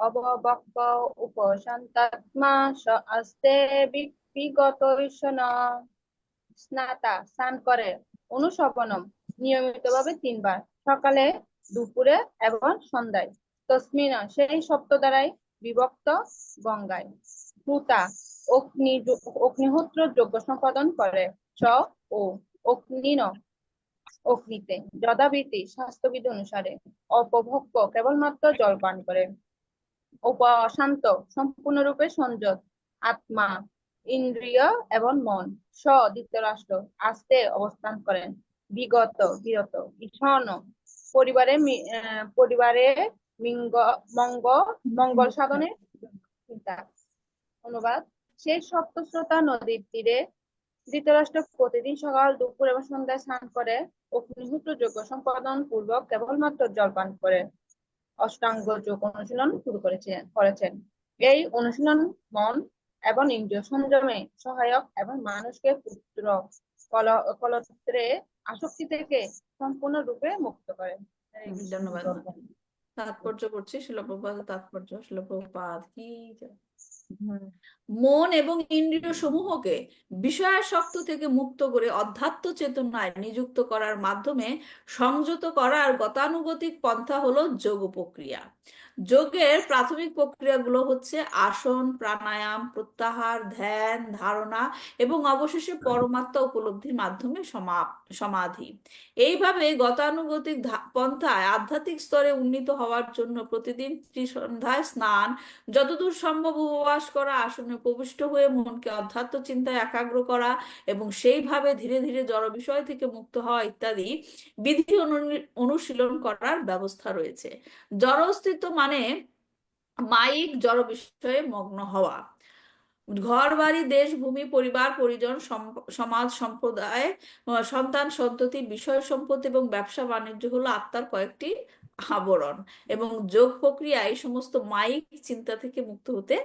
অববক্ত উপসন্তাত্মা স আস্তে বিগতৈষণ। স্নাতা স্নান করে, অনুশোভনম নিয়মিতভাবে 3 বার, সকালে, দুপুরে এবং সন্ধ্যায়, তসমিন সেই সপ্ত দ্বারাই বিভক্ত গঙ্গায়, হুতা অগ্নিহোত্র যজ্ঞ সম্পাদন করে, চ ও অগ্নিন অগ্নিতে, যথাবিধি শাস্ত্রবিধি অনুসারে, অপভোগ্য কেবলমাত্র জল পান করে, শান্ত সম্পূর্ণরূপে সংযত, আত্মা ইন্দ্রিয় এবং মন, ধৃতরাষ্ট্র আস্তে অবস্থান করেন, বিরত ঈশান পরিবারে মঙ্গল সাধনে চিন্তা। অনুবাদ: সেই সপ্তস্রোতা নদীর তীরে ধৃতরাষ্ট্র প্রতিদিন সকাল, দুপুর এবং সন্ধ্যায় স্নান করে অগ্নিহোত্র যজ্ঞ সম্পাদন পূর্বক কেবলমাত্র জল পান করে অষ্টাঙ্গ যোগ অনুশীলন শুরু করেছেন। এই অনুশীলন মন এবং ইন্দ্রিয় সংযমে সহায়ক এবং মানুষকে পুত্র কলত্রে আসক্তি থেকে সম্পূর্ণরূপে মুক্ত করে। ধন্যবাদ। তাৎপর্য করছি, শিল প্রভুপাদের তাৎপর্য। শিল প্রভুপাদ কি জয়। মন এবং ইন্দ্রিয় সমূহকে বিষয়াসক্ত থেকে মুক্ত করে অধ্যাত্ম চেতনায় নিযুক্ত করার মাধ্যমে সংযত করার গতানুগতিক পন্থা হলো যোগ প্রক্রিয়া। যোগের প্রাথমিক প্রক্রিয়াগুলো হচ্ছে আসন, প্রাণায়াম, প্রত্যাহার, ধ্যান, ধারণা এবং অবশেষে পরমাত্মা উপলব্ধির মাধ্যমে সমাধি। এইভাবে গতানুগতিক পন্থায় আধ্যাত্মিক স্তরে উন্নীত হওয়ার জন্য প্রতিদিন ত্রিসন্ধ্যায় স্নান, যতদূর সম্ভব উপবাস করা, আসনে প্রবিষ্ট হয়ে মনকে অধ্যাত্ম চিন্তায় একাগ্র করা এবং সেইভাবে ধীরে ধীরে জড় বিষয় থেকে মুক্ত হওয়া ইত্যাদি বিধি অনুশীলন করার ব্যবস্থা রয়েছে। জড় অস্তিত্ব মানে মায়িক জড় বিষয়ে মগ্ন হওয়া। ঘর বাড়ি, দেশ, ভূমি, পরিবার, পরিজন, সমাজ, সম্প্রদায়, সন্তান, সন্ততি, বিষয় সম্পদ এবং ব্যবসা বাণিজ্য হলো আত্মার কয়েকটি আবরণ, এবং যোগ প্রক্রিয়া এই সমস্ত মায়িক চিন্তা থেকে মুক্ত হতে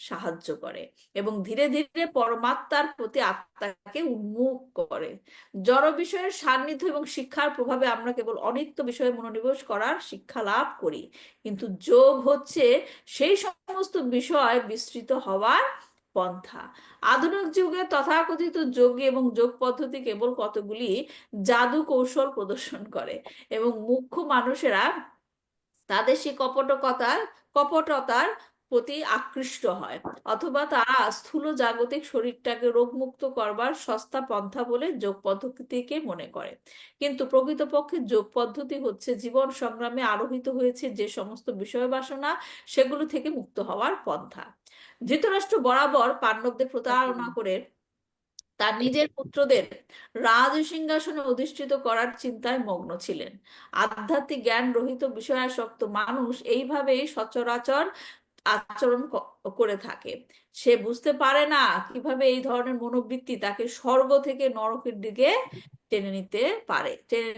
সাহায্য করে এবং ধীরে ধীরে পরমাত্মার প্রতি আত্মাকে উন্মুখ করে। জড় বিষয়ের সান্নিধ্য এবং শিক্ষার প্রভাবে আমরা কেবল অনিত্য বিষয়ে মনোনিবেশ করার শিক্ষা লাভ করি, কিন্তু যোগ হচ্ছে সেই সমস্ত বিষয় বিস্তৃত হওয়ার পন্থা। আধুনিক যুগে তথাকথিত যোগী এবং যোগ পদ্ধতি কেবল কতগুলি জাদু কৌশল প্রদর্শন করে এবং মুখ্য মানুষেরা তাদের সেই কপটতার প্রতি আকৃষ্ট হয়, অথবা তারা স্থূল জাগতিক শরীরটাকে রোগমুক্ত করবার সস্তা পন্থা বলে যোগ পদ্ধতিকে মনে করে। কিন্তু প্রকৃতপক্ষে যোগ পদ্ধতি হচ্ছে জীবন সংগ্রামে আরোহিত হয়েছে যে সমস্ত বিষয় বাসনা, সেগুলো থেকে মুক্ত হওয়ার পন্থা। ধৃতরাষ্ট্র বরাবর পাণ্ডবদের প্রতারণা করে তার নিজের পুত্রদের রাজ সিংহাসনে অধিষ্ঠিত করার চিন্তায় মগ্ন ছিলেন। আধ্যাত্মিক জ্ঞান রহিত বিষয়াসক্ত মানুষ এইভাবেই সচরাচর আচরণ করে থাকে। সে বুঝতে পারে না কিভাবে এই ধরনের মনোবৃত্তি তাকে স্বর্গ থেকে নরকের দিকে টেনে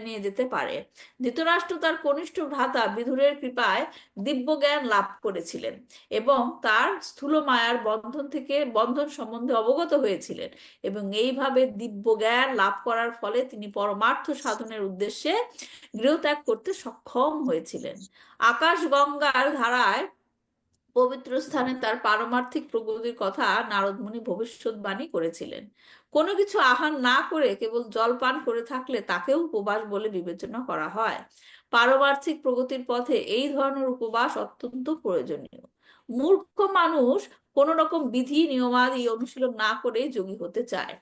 নিয়ে যেতে পারে। ধৃতরাষ্ট্র তার কনিষ্ঠ ভ্রাতা বিদুরের কৃপায় দিব্য জ্ঞান লাভ করেছিলেন এবং তার স্থূল মায়ার বন্ধন সম্বন্ধে অবগত হয়েছিলেন, এবং এইভাবে দিব্য জ্ঞান লাভ করার ফলে তিনি পরমার্থ সাধনের উদ্দেশ্যে গৃহত্যাগ করতে সক্ষম হয়েছিলেন। আকাশ গঙ্গার ধারায় পবিত্র স্থানে তার পারমার্থিক প্রগতির কথা নারদমুনি ভবিষ্যৎবাণী করেছিলেন। কোনো কিছু আহার না করে কেবল জল পান করে থাকলে তাকেও উপবাস বলে বিবেচনা করা হয়। পারমার্থিক প্রগতির পথে এই ধরনের উপবাস অত্যন্ত প্রয়োজনীয়। মূর্খ মানুষ কোন রকম বিধি নিয়মাদি অনুশীলন না করে যোগী হতে চায়।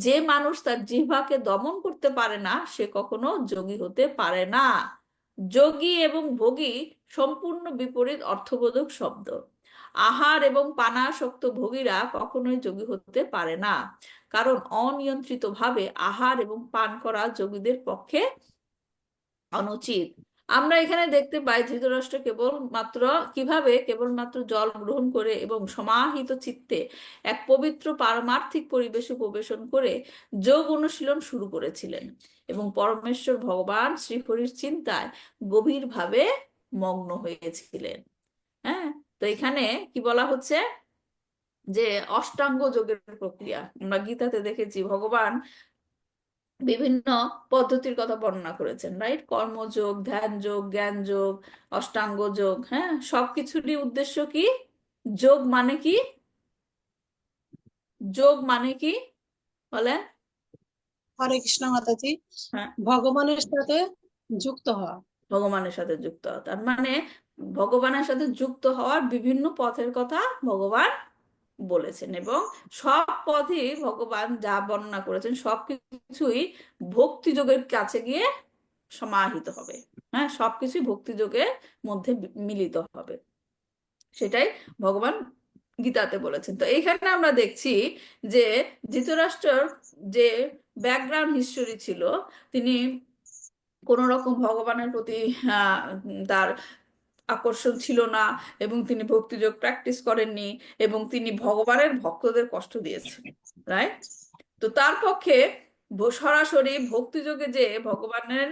যে মানুষ তার জিহ্বাকে দমন করতে পারে না সে কখনো যোগী হতে পারে না। যোগী এবং ভোগী সম্পূর্ণ বিপরীত অর্থবোধক শব্দ। আহার এবং পানাসক্ত ভোগীরা কখনোই যোগী হতে পারে না, কারণ অনিয়ন্ত্রিতভাবে আহার এবং পান করা যোগীদের পক্ষে অনুচিত। আমরা এখানে দেখতে পাই ধৃতরাষ্ট্র কেবলমাত্র জল গ্রহণ করে এবং সমাহিত চিত্তে এক পবিত্র পারমার্থিক পরিবেশে উপবেশন করে যোগ অনুশীলন শুরু করেছিলেন এবং পরমেশ্বর ভগবান শ্রীহরির চিন্তায় গভীরভাবে মগ্ন হয়েছিলেন। হ্যাঁ, তো এখানে কি বলা হচ্ছে যে অষ্টাঙ্গ যোগের প্রক্রিয়া আমরা গীতাতে দেখেছি, ভগবান বিভিন্ন পদ্ধতির কথা বর্ণনা করেছেন, রাইট? কর্মযোগ, ধ্যান যোগ, জ্ঞান যোগ, অষ্টাঙ্গ যোগ। হ্যাঁ, সবকিছুরই উদ্দেশ্য কি? যোগ মানে কি? যোগ মানে কি বলেন? হরে কৃষ্ণ মাতাজি। হ্যাঁ, ভগবানের সাথে যুক্ত হওয়া। ভগবানের সাথে যুক্ত হওয়া, তার মানে ভগবানের সাথে যুক্ত হওয়ার বিভিন্ন পথের কথা ভগবান বলেছেন এবং সব পথই ভগবান যা বর্ণনা করেছেন সবকিছুই ভক্তি যোগের কাছে গিয়ে সমাহিত হবে। হ্যাঁ, সবকিছুই ভক্তি যোগের মধ্যে মিলিত হবে, সেটাই ভগবান গীতাতে বলেছেন। তো এইখানে আমরা দেখছি যে ধৃতরাষ্ট্রর যে ব্যাকগ্রাউন্ড হিস্টোরি ছিল, তিনি কোন রকম ভগবানের প্রতি তার আকর্ষণ ছিল না এবং তিনি ভক্তিযোগ প্র্যাকটিস করেননি এবং তিনি ভগবানের ভক্তদের কষ্ট দিয়েছেন, রাইট? তো তার পক্ষে সরাসরি ভক্তিযোগে যে ভগবানের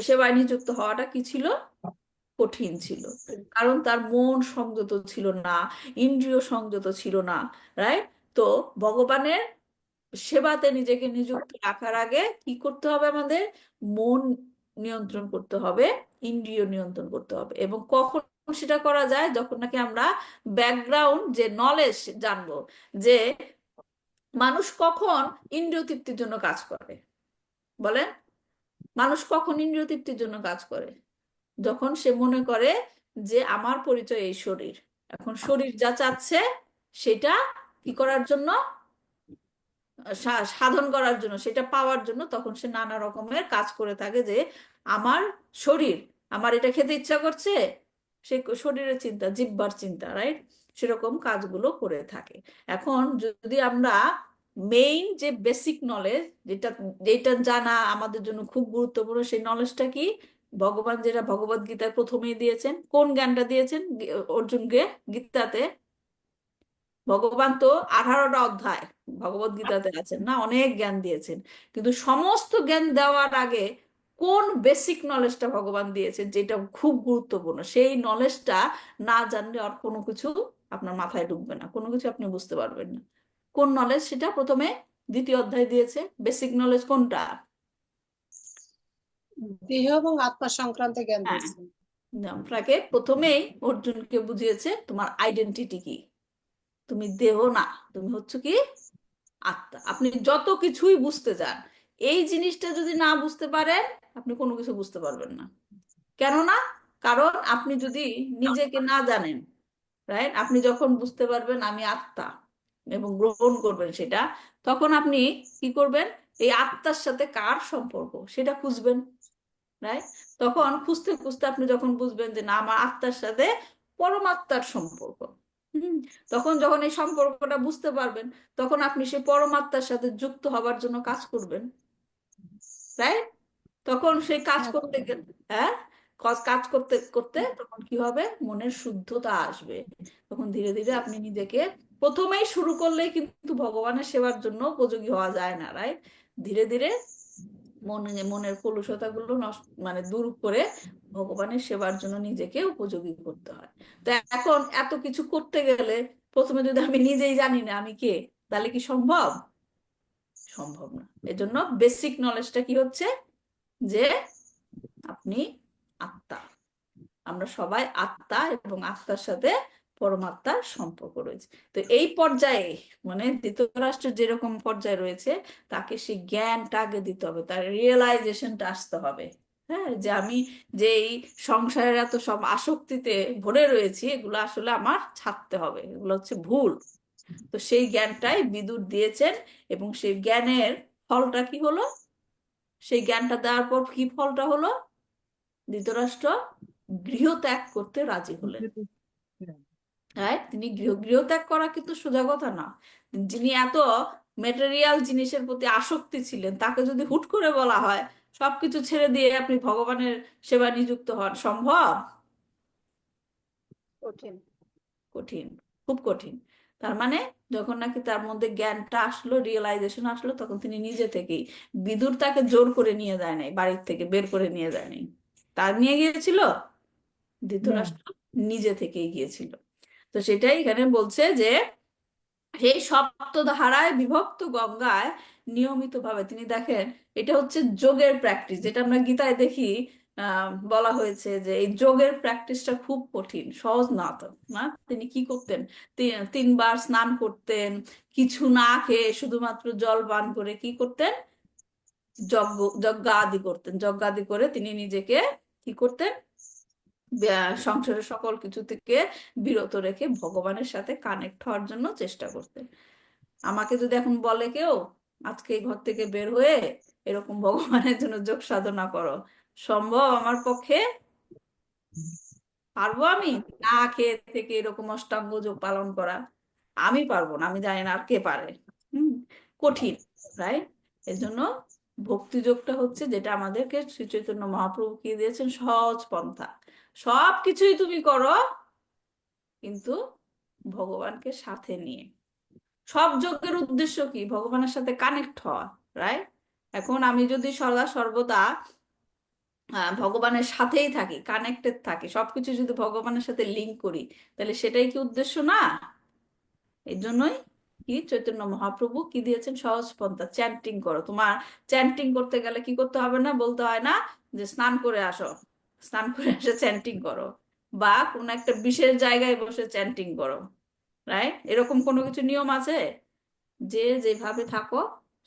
সেবায় নিযুক্ত হওয়াটা কি ছিল? কঠিন ছিল, কারণ তার মন সংযত ছিল না, ইন্দ্রিয় সংযত ছিল না, রাইট? তো ভগবানের সেবাতে নিজেকে নিযুক্ত রাখার আগে কি করতে হবে? আমাদের মন নিয়ন্ত্রণ করতে হবে, ইন্দ্রিয় নিয়ন্ত্রণ করতে হবে। এবং কখন সেটা করা যায়? যখন নাকি আমরা ব্যাকগ্রাউন্ড যে নলেজ জানবো যে মানুষ কখন ইন্দ্রিয় তৃপ্তির জন্য কাজ করে। বলেন, মানুষ কখন ইন্দ্রিয় তৃপ্তির জন্য কাজ করে? যখন সে মনে করে যে আমার পরিচয় এই শরীর, এখন শরীর যা চাচ্ছে সেটা কি করার জন্য, সাধন করার জন্য, সেটা পাওয়ার জন্য, তখন সে নানা রকমের কাজ করে থাকে। যে আমার শরীর, আমার এটা খেতে ইচ্ছা করছে, সে শরীরের চিন্তা, জিহ্বার চিন্তা, রাইট? সেরকম কাজগুলো করে থাকে। এখন যদি আমরা মেইন যে বেসিক নলেজ, যেটা জানা আমাদের জন্য খুব গুরুত্বপূর্ণ, সেই নলেজটা কি? ভগবান যেটা ভগবদ গীতায় প্রথমেই দিয়েছেন, কোন জ্ঞানটা দিয়েছেন অর্জুনকে গীতাতে? ভগবান তো 18টা অধ্যায় ভগবদ গীতাতে আছেন না, অনেক জ্ঞান দিয়েছেন, কিন্তু সমস্ত জ্ঞান দেওয়ার আগে কোন বেসিক নলেজটা ভগবান দিয়েছেন যেটা খুব গুরুত্বপূর্ণ, সেই নলেজটা না জানলে আর কোনো কিছু আপনার মাথায় ঢুকবে না, কোনো কিছু আপনি বুঝতে পারবেন না। কোন নলেজ সেটা প্রথমে দ্বিতীয় অধ্যায় দিয়েছে? বেসিক নলেজ কোনটা? দেহ এবং আত্মা সংক্রান্ত জ্ঞান হ্যাঁ, দিয়েছেন। আপনাকে প্রথমেই অর্জুনকে বুঝিয়েছে তোমার আইডেন্টিটি কি। তুমি দেহ না, তুমি হচ্ছে কি আত্মা। আপনি যত কিছুই বুঝতে চান, এই জিনিসটা যদি না বুঝতে পারেন আপনি কোনো কিছু বুঝতে পারবেন না। কেননা কারণ আপনি যদি নিজেকে না জানেন, রাইট, আপনি যখন বুঝতে পারবেন আমি আত্মা এবং গ্রহণ করবেন সেটা, তখন আপনি কি করবেন? এই আত্মার সাথে কার সম্পর্ক সেটা খুঁজবেন, রাইট? তখন খুঁজতে খুঁজতে আপনি যখন বুঝবেন যে না, আমার আত্মার সাথে পরমাত্মার সম্পর্ক, তখন যখন এই সম্পর্কটা বুঝতে পারবেন, তখন আপনি সেই পরমাত্মার সাথে যুক্ত হবার জন্য কাজ করবেন, রাইট? তখন সেই কাজ করতে গেলে, হ্যাঁ, কাজ করতে করতে তখন কি হবে? মনের শুদ্ধতা আসবে। তখন ধীরে ধীরে আপনি নিজেকে, প্রথমেই শুরু করলেই কিন্তু ভগবানের সেবার জন্য উপযোগী হওয়া যায় না, রাইট? ধীরে ধীরে মনের কলুষতাগুলো মানে দূর করে ভগবানের সেবার জন্য নিজেকে উপযোগী করতে হয়। তো এখন এত কিছু করতে গেলে প্রথমে যদি আমি নিজেই জানি না আমি কে, তাহলে কি সম্ভব? সম্ভব না। এজন্য বেসিক নলেজটা কি হচ্ছে? যে আপনি আত্মা, আমরা সবাই আত্মা এবং আত্মার সাথে পরমাত্মার সম্পর্ক রয়েছে। তো এই পর্যায়ে মানে ধৃতরাষ্ট্রের যেরকম পর্যায়ে রয়েছে তাকে সেই জ্ঞানটা আগে দিতে হবে, তার রিয়েলাইজেশনটা আসতে হবে। হ্যাঁ, যে আমি যে এই সংসারের এত সব আসক্তিতে ভরে রয়েছি, এগুলো আসলে আমার ছাড়তে হবে, এগুলো হচ্ছে ভুল। তো সেই জ্ঞানটাই বিদুর দিয়েছেন, এবং সেই জ্ঞানের ফলটা কি হলো? সেই জ্ঞানটা দেওয়ার পর কি ফলটা হলো? ধৃতরাষ্ট্র গৃহত্যাগ করতে রাজি হলেন। রাইট? তিনি গৃহত্যাগ করা কিন্তু সোজা কথা না। যিনি এত মেটেরিয়াল জিনিসের প্রতি আসক্তি ছিলেন, তাকে যদি হুট করে বলা হয় সবকিছু ছেড়ে দিয়ে আপনি ভগবানের সেবায় নিযুক্ত হন, সম্ভব? কঠিন। কঠিন, খুব কঠিন। তার মানে যখন নাকি তার মধ্যে জ্ঞানটা আসলো, রিয়েলাইজেশন আসলো, তখন তিনি নিজে থেকেই, বিদুর তাকে জোর করে নিয়ে যায় নাই, বাড়ির থেকে বের করে নিয়ে যায় নাই, তার নিয়ে গিয়েছিল ধৃতরাষ্ট্র, নিজে থেকেই গিয়েছিল। তো সেটাই এখানে বলছে যে সেই সপ্তধারায় বিভক্ত গঙ্গায় নিয়মিত ভাবে তিনি দেখেন, এটা হচ্ছে যোগের প্র্যাকটিস, যেটা আমরা গীতায় দেখি বলা হয়েছে যে এই যোগের প্র্যাকটিসটা খুব কঠিন, সহজ না তো না। তিনি কি করতেন? 3 বার স্নান করতেন, কিছু না খেয়ে শুধুমাত্র জল পান করে কি করতেন? যজ্ঞাদি করতেন। যজ্ঞাদি করে তিনি নিজেকে কি করতেন? সংসারের সকল কিছু থেকে বিরত রেখে ভগবানের সাথে কানেক্ট হওয়ার জন্য চেষ্টা করতেন। আমাকে যদি এখন বলে কেউ আজকে এই ঘর থেকে বের হয়ে এরকম ভগবানের জন্য যোগ সাধনা করো, সম্ভব আমার পক্ষে? পারবো আমি না খেয়ে থেকে এরকম অষ্টাঙ্গ যোগ পালন করা? আমি পারবো না, আমি জানি না আর কে পারে। কঠিন, রাইট? এর জন্য ভক্তি যোগটা হচ্ছে যেটা আমাদেরকে শ্রী চৈতন্য মহাপ্রভু কি দিয়েছেন, সহজ পন্থা। সবকিছুই তুমি করো কিন্তু ভগবানকে সাথে নিয়ে। সব যজ্ঞের উদ্দেশ্য কি? ভগবানের সাথে কানেক্ট হওয়া, রাইট? এখন আমি যদি সদা সর্বদা ভগবানের সাথেই থাকি, কানেক্টেড থাকি, সবকিছু যদি ভগবানের সাথে লিঙ্ক করি, তাহলে সেটাই কি উদ্দেশ্য না? এই জন্যই কি চৈতন্য মহাপ্রভু কি দিয়েছেন, সহজ পন্থা, চ্যান্টিং করো। তোমার চ্যান্টিং করতে গেলে কি করতে হবে না, বলতে হয় না যে স্নান করে আসো, স্নান করে এসে চ্যান্টিং করো, বা কোন একটা বিশেষ জায়গায় বসে চ্যান্টিং করো, রাইট? এরকম কোনো কিছু নিয়ম আছে? যে যেভাবে থাকো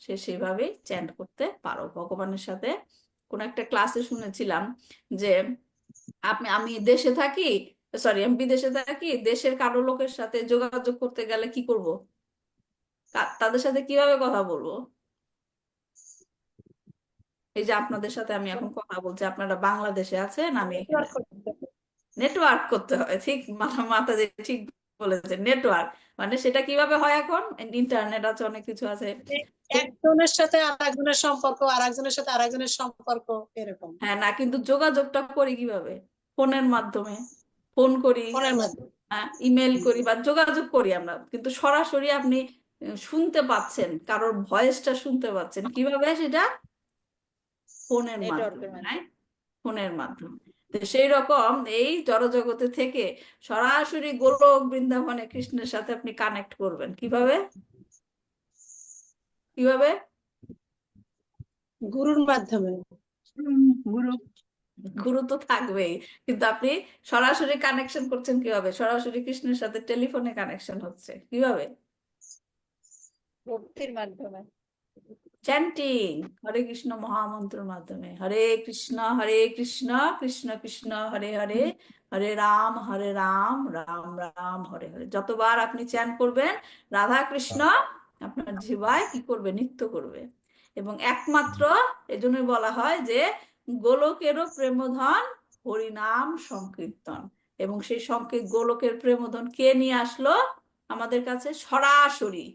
সে সেভাবেই চ্যান্ট করতে পারো ভগবানের সাথে। কোন একটা ক্লাসে শুনেছিলাম যে আমি দেশে থাকি, সরি আমি বিদেশে থাকি, দেশের কারো লোকের সাথে যোগাযোগ করতে গেলে কি করব? তাদের সাথে কিভাবে কথা বলবো? এই যে আপনাদের সাথে আমি এখন কথা বলছি, আপনারা বাংলাদেশে আছেন, আমি এখানে, নেটওয়ার্ক করতে হয়। ঠিক, মাথা দিয়ে ঠিক বলেছেন, নেটওয়ার্ক। মানে সেটা কিভাবে হয়? এখন ইন্টারনেট আছে, অনেক কিছু আছে। একজনের সাথে আরেকজনের সম্পর্ক, আরেকজনের সাথে আরেকজনের সম্পর্ক, এরকম। হ্যাঁ, না কিন্তু যোগাযোগটা করি কিভাবে? ফোনের মাধ্যমে ফোন করি, ফোনের মাধ্যমে। ইমেল করি, বা যোগাযোগ করি আমরা, কিন্তু সরাসরি আপনি শুনতে পাচ্ছেন, কারোর ভয়েসটা শুনতে পাচ্ছেন কিভাবে? সেটা ফোনের নেটওয়ার্কের মাধ্যমে, মাধ্যমে। ফোনের মাধ্যমে। তো সেই রকম এই জড়জগতে থেকে সরাসরি গোলক বৃন্দাবনে কৃষ্ণের সাথে আপনি কানেক্ট করবেন কিভাবে? কিভাবে? গুরুর মাধ্যমে। গুরু। গুরু তো থাকবেই, কিন্তু আপনি সরাসরি কানেকশন করছেন কিভাবে? সরাসরি কৃষ্ণের সাথে টেলিফোনে কানেকশন হচ্ছে কিভাবে? ভক্তির মাধ্যমে। চ্যান্টিং, হরে কৃষ্ণ মহামন্ত্রের মাধ্যমে। হরে কৃষ্ণ কৃষ্ণ কৃষ্ণ হরে হরে, হরে রাম রাম রাম হরে হরে। যতবার আপনি চ্যান্ট করবেন, রাধা কৃষ্ণ আপনার জিহ্বায় কি করবে? নৃত্য করবে। এবং একমাত্র এজন্যই বলা হয় যে গোলকেরও প্রেমধন হরিনাম সংকীর্তন। এবং সেই গোলকের প্রেমধন কে নিয়ে আসলো আমাদের কাছে? সরাসরি,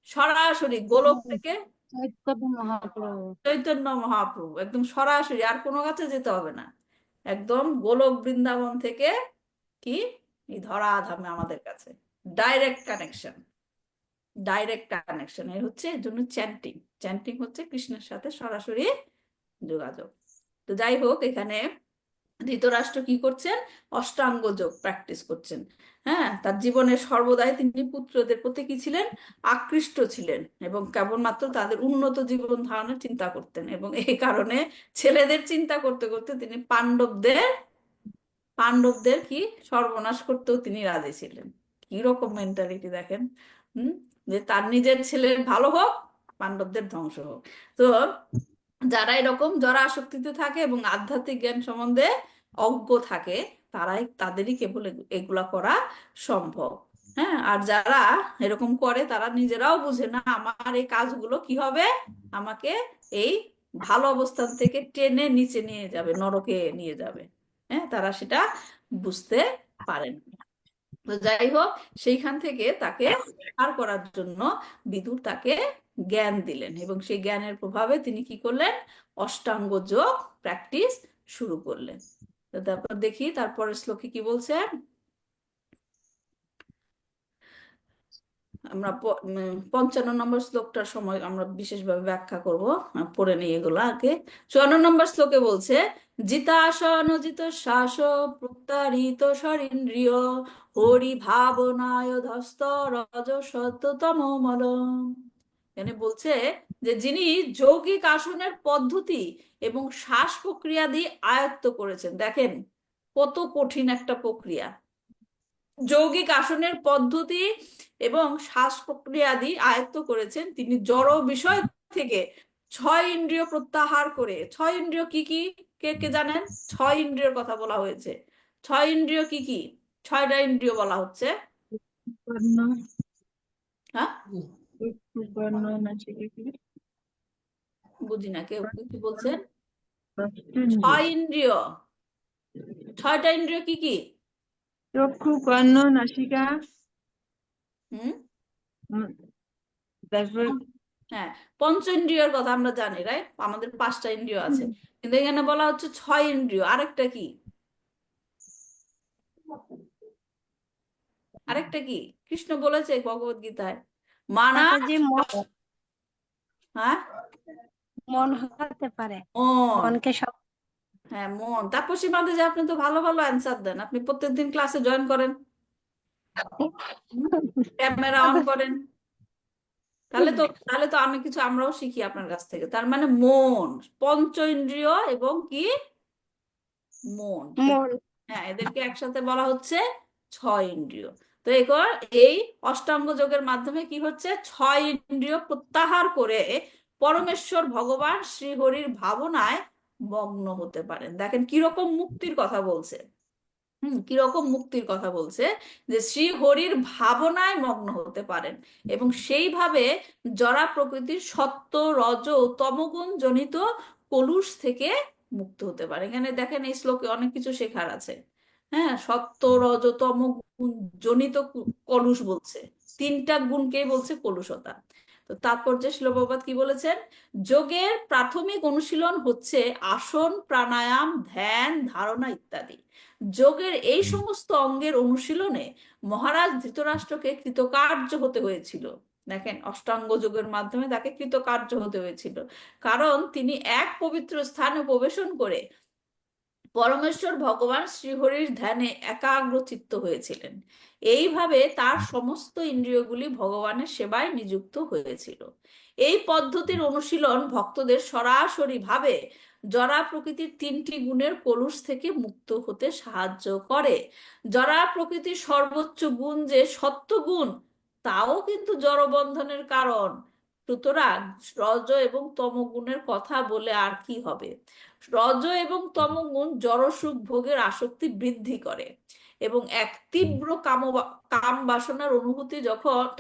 সরাসরি গোলক থেকে চৈতন্য মহাপ্রভু। চৈতন্য মহাপ্রভু, একদম সরাসরি, আর কোনো কাছে যেতে হবে না, একদম গোলক বৃন্দাবন থেকে কি এই ধরাধামে আমাদের কাছে ডাইরেক্ট কানেকশন, ডাইরেক্ট কানেকশন। এর হচ্ছে এর জন্য চ্যান্টিং। চ্যান্টিং হচ্ছে কৃষ্ণের সাথে সরাসরি যোগাযোগ। তো যাই হোক, এখানে ধৃতরাষ্ট্র কি করছেন? অষ্টাঙ্গ যোগ প্র্যাকটিস করছেন। হ্যাঁ, তার জীবনের সর্বদাই তিনি পুত্রদের প্রতি কি ছিলেন? আকৃষ্ট ছিলেন, এবং কেবলমাত্র তাদের উন্নত জীবন ধারণের চিন্তা করতেন। এবং এই কারণে ছেলেদের চিন্তা করতে করতে তিনি পাণ্ডবদের পাণ্ডবদের কি সর্বনাশ করতেও তিনি রাজি ছিলেন। কি রকম মেন্টালিটি দেখেন। হুম, যে তার নিজের ছেলের ভালো হোক, পাণ্ডবদের ধ্বংস হোক। তো যারা এরকম জড় আসক্তিতে থাকে এবং আধ্যাত্মিক জ্ঞান সম্বন্ধে অজ্ঞ থাকে, তাদেরই কেবল এগুলা করা সম্ভব। হ্যাঁ, আর যারা এরকম করে তারা নিজেরাও বুঝে না আমার এই কাজগুলো কি হবে, আমাকে এই ভালো অবস্থান থেকে টেনে নিচে নিয়ে যাবে, নরকে নিয়ে যাবে। হ্যাঁ, তারা সেটা বুঝতে পারেন না। তো যাই হোক, সেইখান থেকে তাকে পার করার জন্য বিদুর তাকে জ্ঞান দিলেন, এবং সেই জ্ঞানের প্রভাবে তিনি কি করলেন, অষ্টাঙ্গ যোগ প্র্যাকটিস শুরু করলেন। তো তারপর দেখি তারপরের শ্লোকে কি বলছে। আমরা 55 নম্বর শ্লোকটার সময় আমরা বিশেষভাবে ব্যাখ্যা করব, পড়ে নিই এগুলো আগে। 54 নম্বর শ্লোকে বলছে, জিতাসন জিত শ্বাস প্রত্যারিত শরীন্দ্রিয় হরি ভাবনায় ধস্ত রজ সত্যতম মল। এখানে বলছে যে যিনি যৌগিক আসনের পদ্ধতি এবং শ্বাস প্রক্রিয়াদি আয়ত্ত করেছেন। দেখেন কত কঠিন একটা প্রক্রিয়া। যৌগিক আসনের পদ্ধতি এবং শ্বাস প্রক্রিয়াদি আয়ত্ত করেছেন তিনি, জড় বিষয় থেকে 6 ইন্দ্রিয় প্রত্যাহার করে। 6 ইন্দ্রিয় কি কি, কে কে জানেন? 6 ইন্দ্রিয়র কথা বলা হয়েছে। 6 ইন্দ্রিয় কি কি? 6টা ইন্দ্রিয় বলা হচ্ছে। বর্ণ, হ্যাঁ, চক্ষু, বর্ণ, নাসিকা, বুঝি না, কেউ কি বলছেন? রসনেন্দ্রিয়। 6 ইন্দ্রিয়, 6টা ইন্দ্রিয় কি কি? চক্ষু, কর্ণ, নাসিকা, হুম, তারপর হ্যাঁ, পঞ্চেন্দ্রিয়র কথা আমরা জানি, রাইট? আমাদের 5টা ইন্দ্রিয় আছে, কিন্তু এখানে বলা হচ্ছে 6 ইন্দ্রিয়। আরেকটা কি? আরেকটা কি কৃষ্ণ বলেছে ভগবত গীতায়? মানা। মাতাজি হ্যাঁ, মন হতে পারে, মন। মনকে সব হ্যাঁ, মন। তাপসী মাঝে যে আপনি তো ভালো ভালো অ্যান্সার দেন, আপনি প্রত্যেকদিন ক্লাসে জয়েন করেন, ক্যামেরা অন করেন। তাহলে তো আমরাও শিখি আপনার কাছ থেকে। তার মানে মন, পঞ্চ ইন্দ্রিয় এবং কি মন, মন হ্যাঁ, এদেরকে একসাথে বলা হচ্ছে 6 ইন্দ্রিয়। তো এবার এই অষ্টাঙ্গ যোগের মাধ্যমে কি হচ্ছে, 6 ইন্দ্রিয় প্রত্যাহার করে পরমেশ্বর ভগবান শ্রীহরির ভাবনায় মগ্ন হতে পারেন। দেখেন কিরকম মুক্তির কথা বলছে। কিরকম মুক্তির কথা বলছে, যে শ্রীহরির ভাবনায় মগ্ন হতে পারেন এবং সেইভাবে জড়া প্রকৃতির সত্য রজ ও তমগুণ জনিত কলুষ থেকে মুক্ত হতে পারে। এখানে দেখেন এই শ্লোকে অনেক কিছু শেখার আছে। হ্যাঁ, সত্য রজ তম গুণ জনিত কলুষ বলছে, 3টা গুণকেই বলছে কলুষতা। তো তাৎপর্যে শ্রীল প্রভুপাদ কি বলেছেন, যোগের প্রাথমিক অনুশীলন হচ্ছে আসন, প্রাণায়াম, ধ্যান, ধারণা ইত্যাদি। যোগের এই সমস্ত অঙ্গের অনুশীলনে মহারাজ ধৃতরাষ্ট্রকে কৃতকার্য হতে হয়েছিল। দেখেন, অষ্টাঙ্গ যোগের মাধ্যমে তাকে কৃতকার্য হতে হয়েছিল, কারণ তিনি এক পবিত্র স্থানে প্রবেশন করে পরমেশ্বর ভগবান শ্রীহরির ধ্যানে একাগ্রচিত্ত হয়েছিলেন। এইভাবে তার সমস্ত ইন্দ্রিয়গুলি ভগবানের সেবায় নিযুক্ত হয়েছিল। এই পদ্ধতির অনুশীলন ভক্তদের সরাসরি ভাবে জড়া প্রকৃতির 3টি গুণের কলুষ থেকে মুক্ত হতে সাহায্য করে। জড়া প্রকৃতির সর্বোচ্চ গুণ যে সত্ত্বগুণ, তাও কিন্তু জড়বন্ধনের কারণ। সুতরাং রজ এবং তমগুণের কথা বলে আর কি হবে। রজ এবং তমগুণ জড়সুখ ভোগের আসক্তি বৃদ্ধি করে এবং এক তীব্র কাম বাসনার অনুভূতি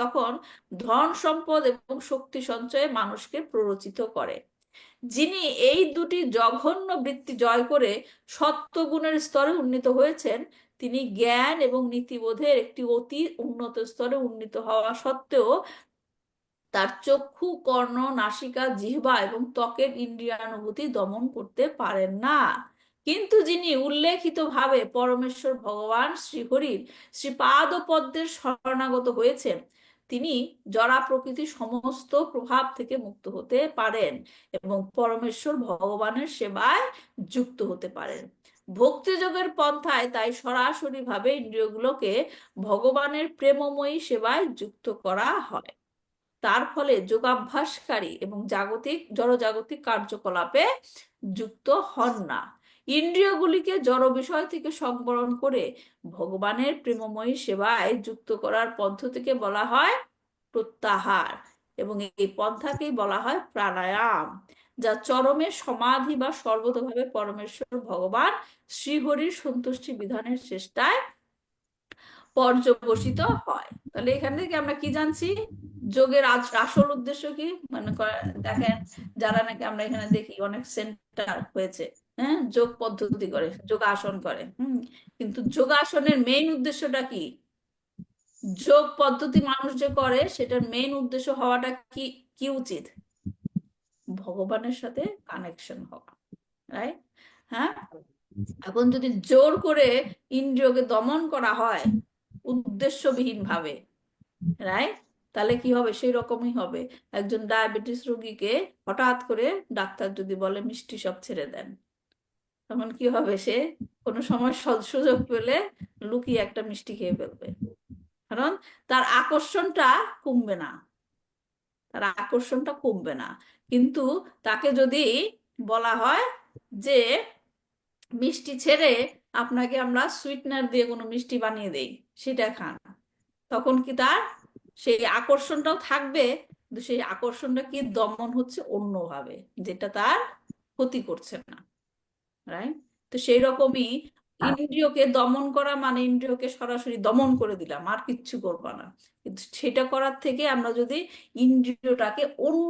তখন ধন সম্পদ এবং শক্তি সঞ্চয়ে মানুষকে প্ররোচিত করে। যিনি এই দুটি জঘন্য বৃত্তি জয় করে সত্ত্বগুণের স্তরে উন্নীত হয়েছেন, তিনি জ্ঞান এবং নীতিবোধের একটি অতি উন্নত স্তরে উন্নীত হওয়া সত্ত্বেও তার চক্ষু, কর্ণ, নাসিকা, জিহ্বা এবং ত্বকের ইন্দ্রিয়ানুভূতি দমন করতে পারেন না। কিন্তু যিনি উল্লেখিত ভাবে পরমেশ্বর ভগবান শ্রীহরির শ্রীপাদ পদ্মের শরণাগত হয়েছেন, তিনি জড়া প্রকৃতির সমস্ত প্রভাব থেকে মুক্ত হতে পারেন এবং পরমেশ্বর ভগবানের সেবায় যুক্ত হতে পারেন। ভক্তিযোগের পন্থায় তাই সরাসরি ভাবে ইন্দ্রিয়গুলোকে ভগবানের প্রেমময়ী সেবায় যুক্ত করা হয়। তার ফলে যোগাভ্যাসকারী এবং জড়জাগতিক কার্যকলাপে যুক্ত হন না। ইন্দ্রিয়গুলিকে জড় বিষয় থেকে সংবরণ করে ভগবানের প্রেমময়ী সেবায় যুক্ত করার পদ্ধতিকে বলা হয় প্রত্যাহার, এবং এই পন্থাকেই বলা হয় প্রাণায়াম, যা চরমে সমাধি বা সর্বতোভাবে পরমেশ্বর ভগবান শ্রীহরির সন্তুষ্টি বিধানের চেষ্টায় পর্যবসিত হয়। তাহলে এখান থেকে আমরা কি জানছি? যোগের আসল উদ্দেশ্য কি? দেখেন, যারা নাকি আমরা এখানে দেখি অনেক সেন্টার হয়েছে, হ্যাঁ, যোগ পদ্ধতি করে, যোগাসন করে, কিন্তু যোগাসনের মেইন উদ্দেশ্যটা কি? যোগ পদ্ধতি মানুষ যে করে সেটার মেইন উদ্দেশ্য হওয়াটা কি কি উচিত? ভগবানের সাথে কানেকশন হওয়া, রাইট? হ্যাঁ, এখন যদি জোর করে ইন্দ্রিয়কে দমন করা হয় উদ্দেশ্যবিহীন ভাবে, রাইট, তাহলে কি হবে? সেই রকমই হবে। একজন ডায়াবেটিস রোগীকে হঠাৎ করে ডাক্তার যদি বলে মিষ্টি সব ছেড়ে দেন, তখন কি হবে? সে কোনো সময় সুযোগ পেলে লুকিয়ে একটা মিষ্টি খেয়ে ফেলবে, কারণ তার আকর্ষণটা কমবে না, তার আকর্ষণটা কমবে না। কিন্তু তাকে যদি বলা হয় যে মিষ্টি ছেড়ে আপনাকে আমরা সুইটনার দিয়ে কোনো মিষ্টি বানিয়ে দেই, সেটা খান, তখন কি তার সেই আকর্ষণটাও থাকবে, কিন্তু সেই আকর্ষণটা কি দমন হচ্ছে অন্যভাবে, যেটা তার ক্ষতি করছে না, রাইট? তো সেই রকমই ইন্দ্রিয়কে দমন করা মানে ইন্দ্রিয়কে সরাসরি দমন করে দিলাম, আর কিচ্ছু করবো না। কিন্তু সেটা করার থেকে আমরা যদি ইন্দ্রিয়টাকে অন্য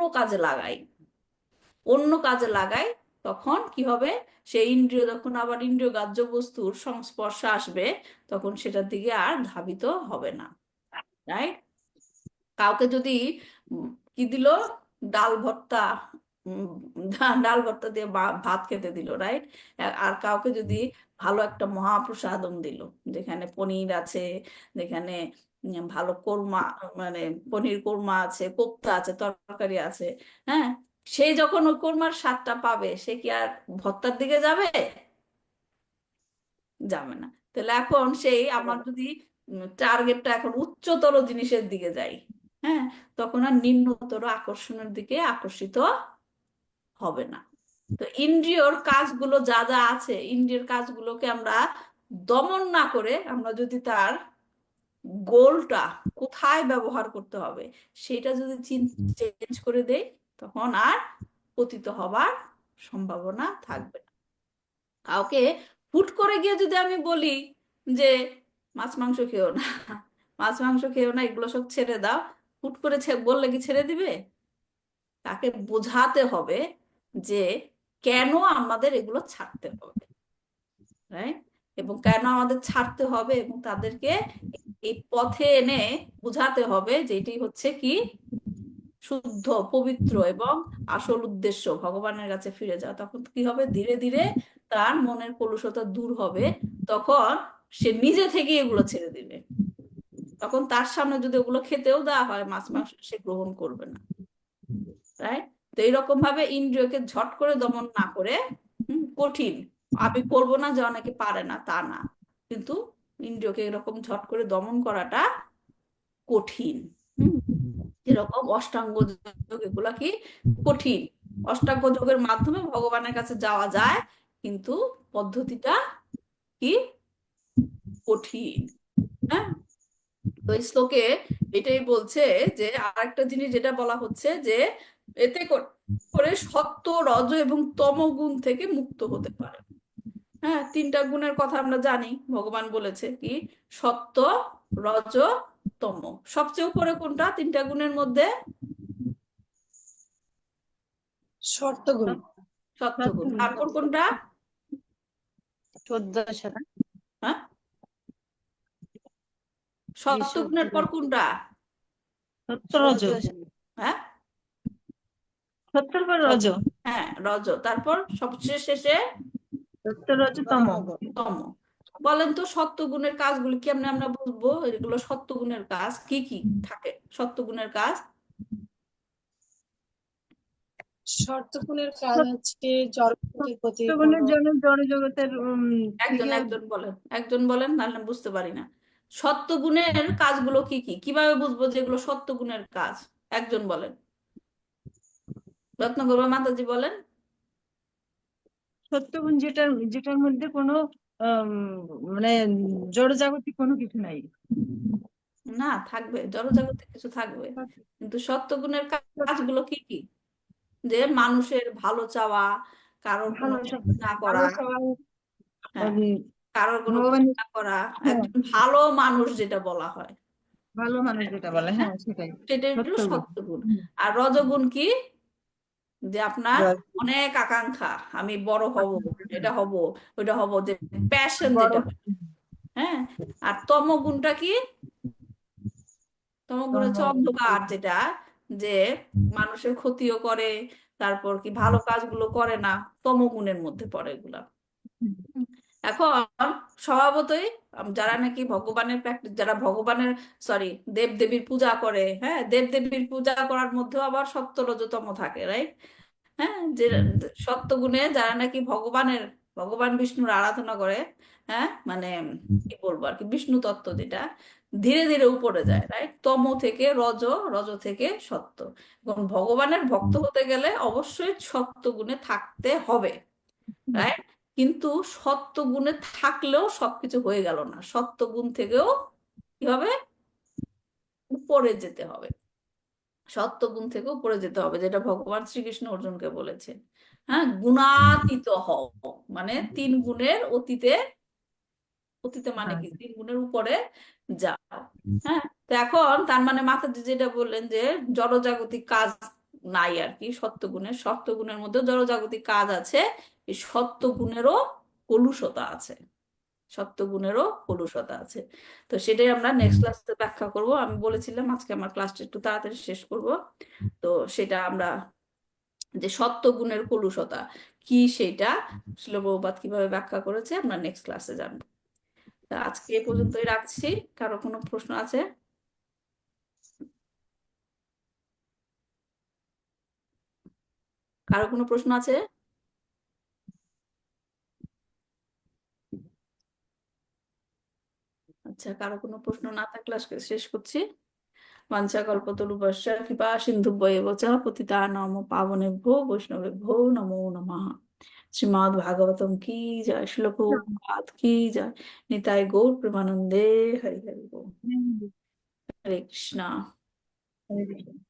কাজে লাগাই, তখন কি হবে? সেই ইন্দ্রিয় যখন আবার ইন্দ্রিয় গ্রাহ্য বস্তুর সংস্পর্শে আসবে, তখন সেটার দিকে আর ধাবিত হবে না, রাইট? কাউকে যদি কি দিল, ডাল ভর্তা, উম, ডাল ভর্তা দিয়ে ভাত খেতে দিল, রাইট? আর কাউকে যদি ভালো একটা মহাপ্রসাদম দিল, যেখানে পনির আছে, যেখানে ভালো কোরমা, মানে পনির কোরমা আছে, কোপ্তা আছে, তরকারি আছে, হ্যাঁ, সে যখন ওই কোরমার স্বাদটা পাবে, সে কি আর ভর্তার দিকে যাবে? যাবে না। তাহলে এখন সেই আমার যদি টার্গেটটা এখন উচ্চতর জিনিসের দিকে যাই, হ্যাঁ, তখন আর নিম্নতর আকর্ষণের দিকে আকর্ষিত হবে না। তো ইন্দ্রিয়র কাজগুলো যা যা আছে, ইন্দ্রিয়র কাজগুলোকে আমরা দমন না করে আমরা যদি তার গোলটা কোথায় ব্যবহার করতে হবে সেটা যদি চেঞ্জ করে দেই, তখন আর পতিত হবার সম্ভাবনা থাকবে না। কাউকে হুট করে গিয়ে যদি আমি বলি যে মাছ মাংস খেও না, মাছ মাংস খেও না, এগুলো সব ছেড়ে দাও, হুট করে বললে কি ছেড়ে দিবে? তাকে বোঝাতে হবে যে কেন আমাদের এগুলো ছাড়তে হবে, রাইট? এবং কেন আমাদের ছাড়তে হবে, এবং তাদেরকে এই পথে এনে বোঝাতে হবে যে এটি হচ্ছে কি শুদ্ধ, পবিত্র এবং আসল উদ্দেশ্য ভগবানের কাছে ফিরে যাওয়া। তখন কি হবে? ধীরে ধীরে তার মনের কলুষতা দূর হবে, তখন সে নিজে থেকে এগুলো ছেড়ে দিবে। তখন তার সামনে যদি ওগুলো খেতেও দেওয়া হয়, মাছ মাংস, সে গ্রহণ করবে না, রাইট? তো এইরকম ভাবে ইন্দ্রিয়কে ঝট করে দমন না করে, কঠিন, আমি করবো না যে অনেকে পারে না তা না, কিন্তু ইন্দ্রিয়কে এরকম ঝট করে দমন করাটা কঠিন। যেরকম অষ্টাঙ্গ যোগ, এগুলা কি কঠিন। অষ্টাঙ্গ যোগের মাধ্যমে ভগবানের কাছে যাওয়া যায়, কিন্তু পদ্ধতিটা কি কঠিন। হ্যাঁ, তো এই শ্লোকে এটাই বলছে যে আরেকটা জিনিস যেটা বলা হচ্ছে যে এতে করে সত্য, রজ এবং তম গুণ থেকে মুক্ত হতে পারে। হ্যাঁ, তিনটা গুণের কথা আমরা জানি, ভগবান বলেছে কি সত্য, রজ, তম। সবচেয়ে উপরে কোনটা তিনটা গুণের মধ্যে? শর্তগুণ। সত্যগুণ। তারপর কোনটা? 14 হ্যাঁ, সত্যগুণের পর কোনটা? রজ, হ্যাঁ, সত্তর পর রজ, হ্যাঁ, রজ। তারপর সবচেয়ে শেষে সত্তর রজ তম। তম। বলেন তো সত্যগুণের কাজগুলো কেমনে আমরা বুঝবো? এগুলো সত্যগুণের কাজ কি কি থাকে? সত্যগুণের কাজ শর্তগুণের কাজ হচ্ছে জড়বস্তুর প্রতি সত্যগুণের জন্য জড় জগতের একজন থেকে একজন বলেন, নাহলে আমি বুঝতে পারি না। সত্যগুণের কাজগুলো কি কি, কিভাবে বুঝবো যে এগুলো সত্যগুণের কাজ? একজন বলেন, রত্নগর্ভা মাতাজি বলেন। সত্যগুণ যেটার মধ্যে কোনো আম, মানে জড়জাগতিক কোনো কিছু নাই। না, থাকবে, জড়জাগতিক কিছু থাকবে, কিন্তু সত্যগুণের কাজগুলো কি কি? যে মানুষের ভালো চাওয়া, কারোর কোনো ভালো ক্ষতি না করা, ভালো সবাই হ্যাঁ, উম, কারোর কোনো ক্ষতি ভগবানের না করা, হ্যাঁ, একজন ভালো মানুষ যেটা বলা হয়, ভালো মানুষ যেটা বলে, হ্যাঁ, হ্যাঁ সেটাই সেটাই হলো সত্যগুণ। সত্যগুণ। হুম, আর রজগুণ কি? যে আপনার রজ- অনেক আকাঙ্ক্ষা, আমি বড় হব, এটা হব, ওইটা হব, যে প্যাশন বড় যেটা, হ্যাঁ। আর তমগুণটা কি? তমগুণ হচ্ছে অন্ধকার, যেটা যে মানুষের ক্ষতিও করে, তারপর কি ভালো কাজগুলো করে না, তমগুণের মধ্যে পড়ে এগুলা। এখন স্বভাবতই যারা নাকি ভগবানের প্র্যাকটিস, যারা ভগবানের সরি দেবদেবীর পূজা করে, হ্যাঁ, দেবদেবীর পূজা করার মধ্যেও আবার সত্য রজতম থাকে, রাইট? হ্যাঁ, যে সত্যগুণে যারা নাকি ভগবান বিষ্ণুর আরাধনা করে, হ্যাঁ, মানে কি বলবো আর কি, বিষ্ণু তত্ত্ব যেটা ধীরে ধীরে উপরে যায়, রাইট? তম থেকে রজ, রজ থেকে সত্য। এবং ভগবানের ভক্ত হতে গেলে অবশ্যই সত্য গুণে থাকতে হবে, রাইট? কিন্তু সত্য গুণে থাকলেও সবকিছু হয়ে গেল না, সত্য গুণ থেকেও কি হবে? উপরে যেতে হবে, সত্যগুণ থেকে উপরে যেতে হবে, যেটা ভগবান শ্রীকৃষ্ণ অর্জুনকে বলেছে। হ্যাঁ, গুণাতীত হও, মানে তিন গুণের অতীতে, অতীতে মানে হ্যাঁ, কি, তিন গুণের উপরে যাও। হ্যাঁ, তো এখন তার মানে মাতাজি যেটা বললেন যে জড়জাগতিক কাজ নাই আর কি সত্যগুণের, সত্যগুণের মধ্যে জড়জাগতিক কাজ আছে, এই সত্যগুণেরও কলুষতা আছে, সত্যগুণেরও কলুষতা আছে। তো সেটাই আমরা নেক্সট ক্লাসে ব্যাখ্যা করব। আমি বলেছিলাম আজকে আমার ক্লাসটা একটু তাড়াতাড়ি শেষ করব, তো সেটা আমরা, যে সত্যগুণের কলুষতা কি সেটা শিল প্রভুপাদ কিভাবে ব্যাখ্যা করেছে আমরা নেক্সট ক্লাসে জানবো। তা আজকে এ পর্যন্তই রাখছি। কারো কোনো প্রশ্ন আছে? কারো কোনো প্রশ্ন আছে? আচ্ছা, কারো কোনো প্রশ্ন না থাকলে আজকে শেষ করছি। বাঞ্ছাকল্পতরুভ্যশ্চ কৃপা সিন্ধুভ্যেব চ পতিতানাং পাবনেভ্যো বৈষ্ণবেভ্যো নমো নমঃ। শ্রীমদ্ ভাগবতম কি জয়, শ্রীল প্রভুপাদ কি জয়, নিতাই গৌর প্রেমানন্দে, হরি হরি বল। হ্যাঁ, হরে কৃষ্ণ। হরে কৃষ্ণ।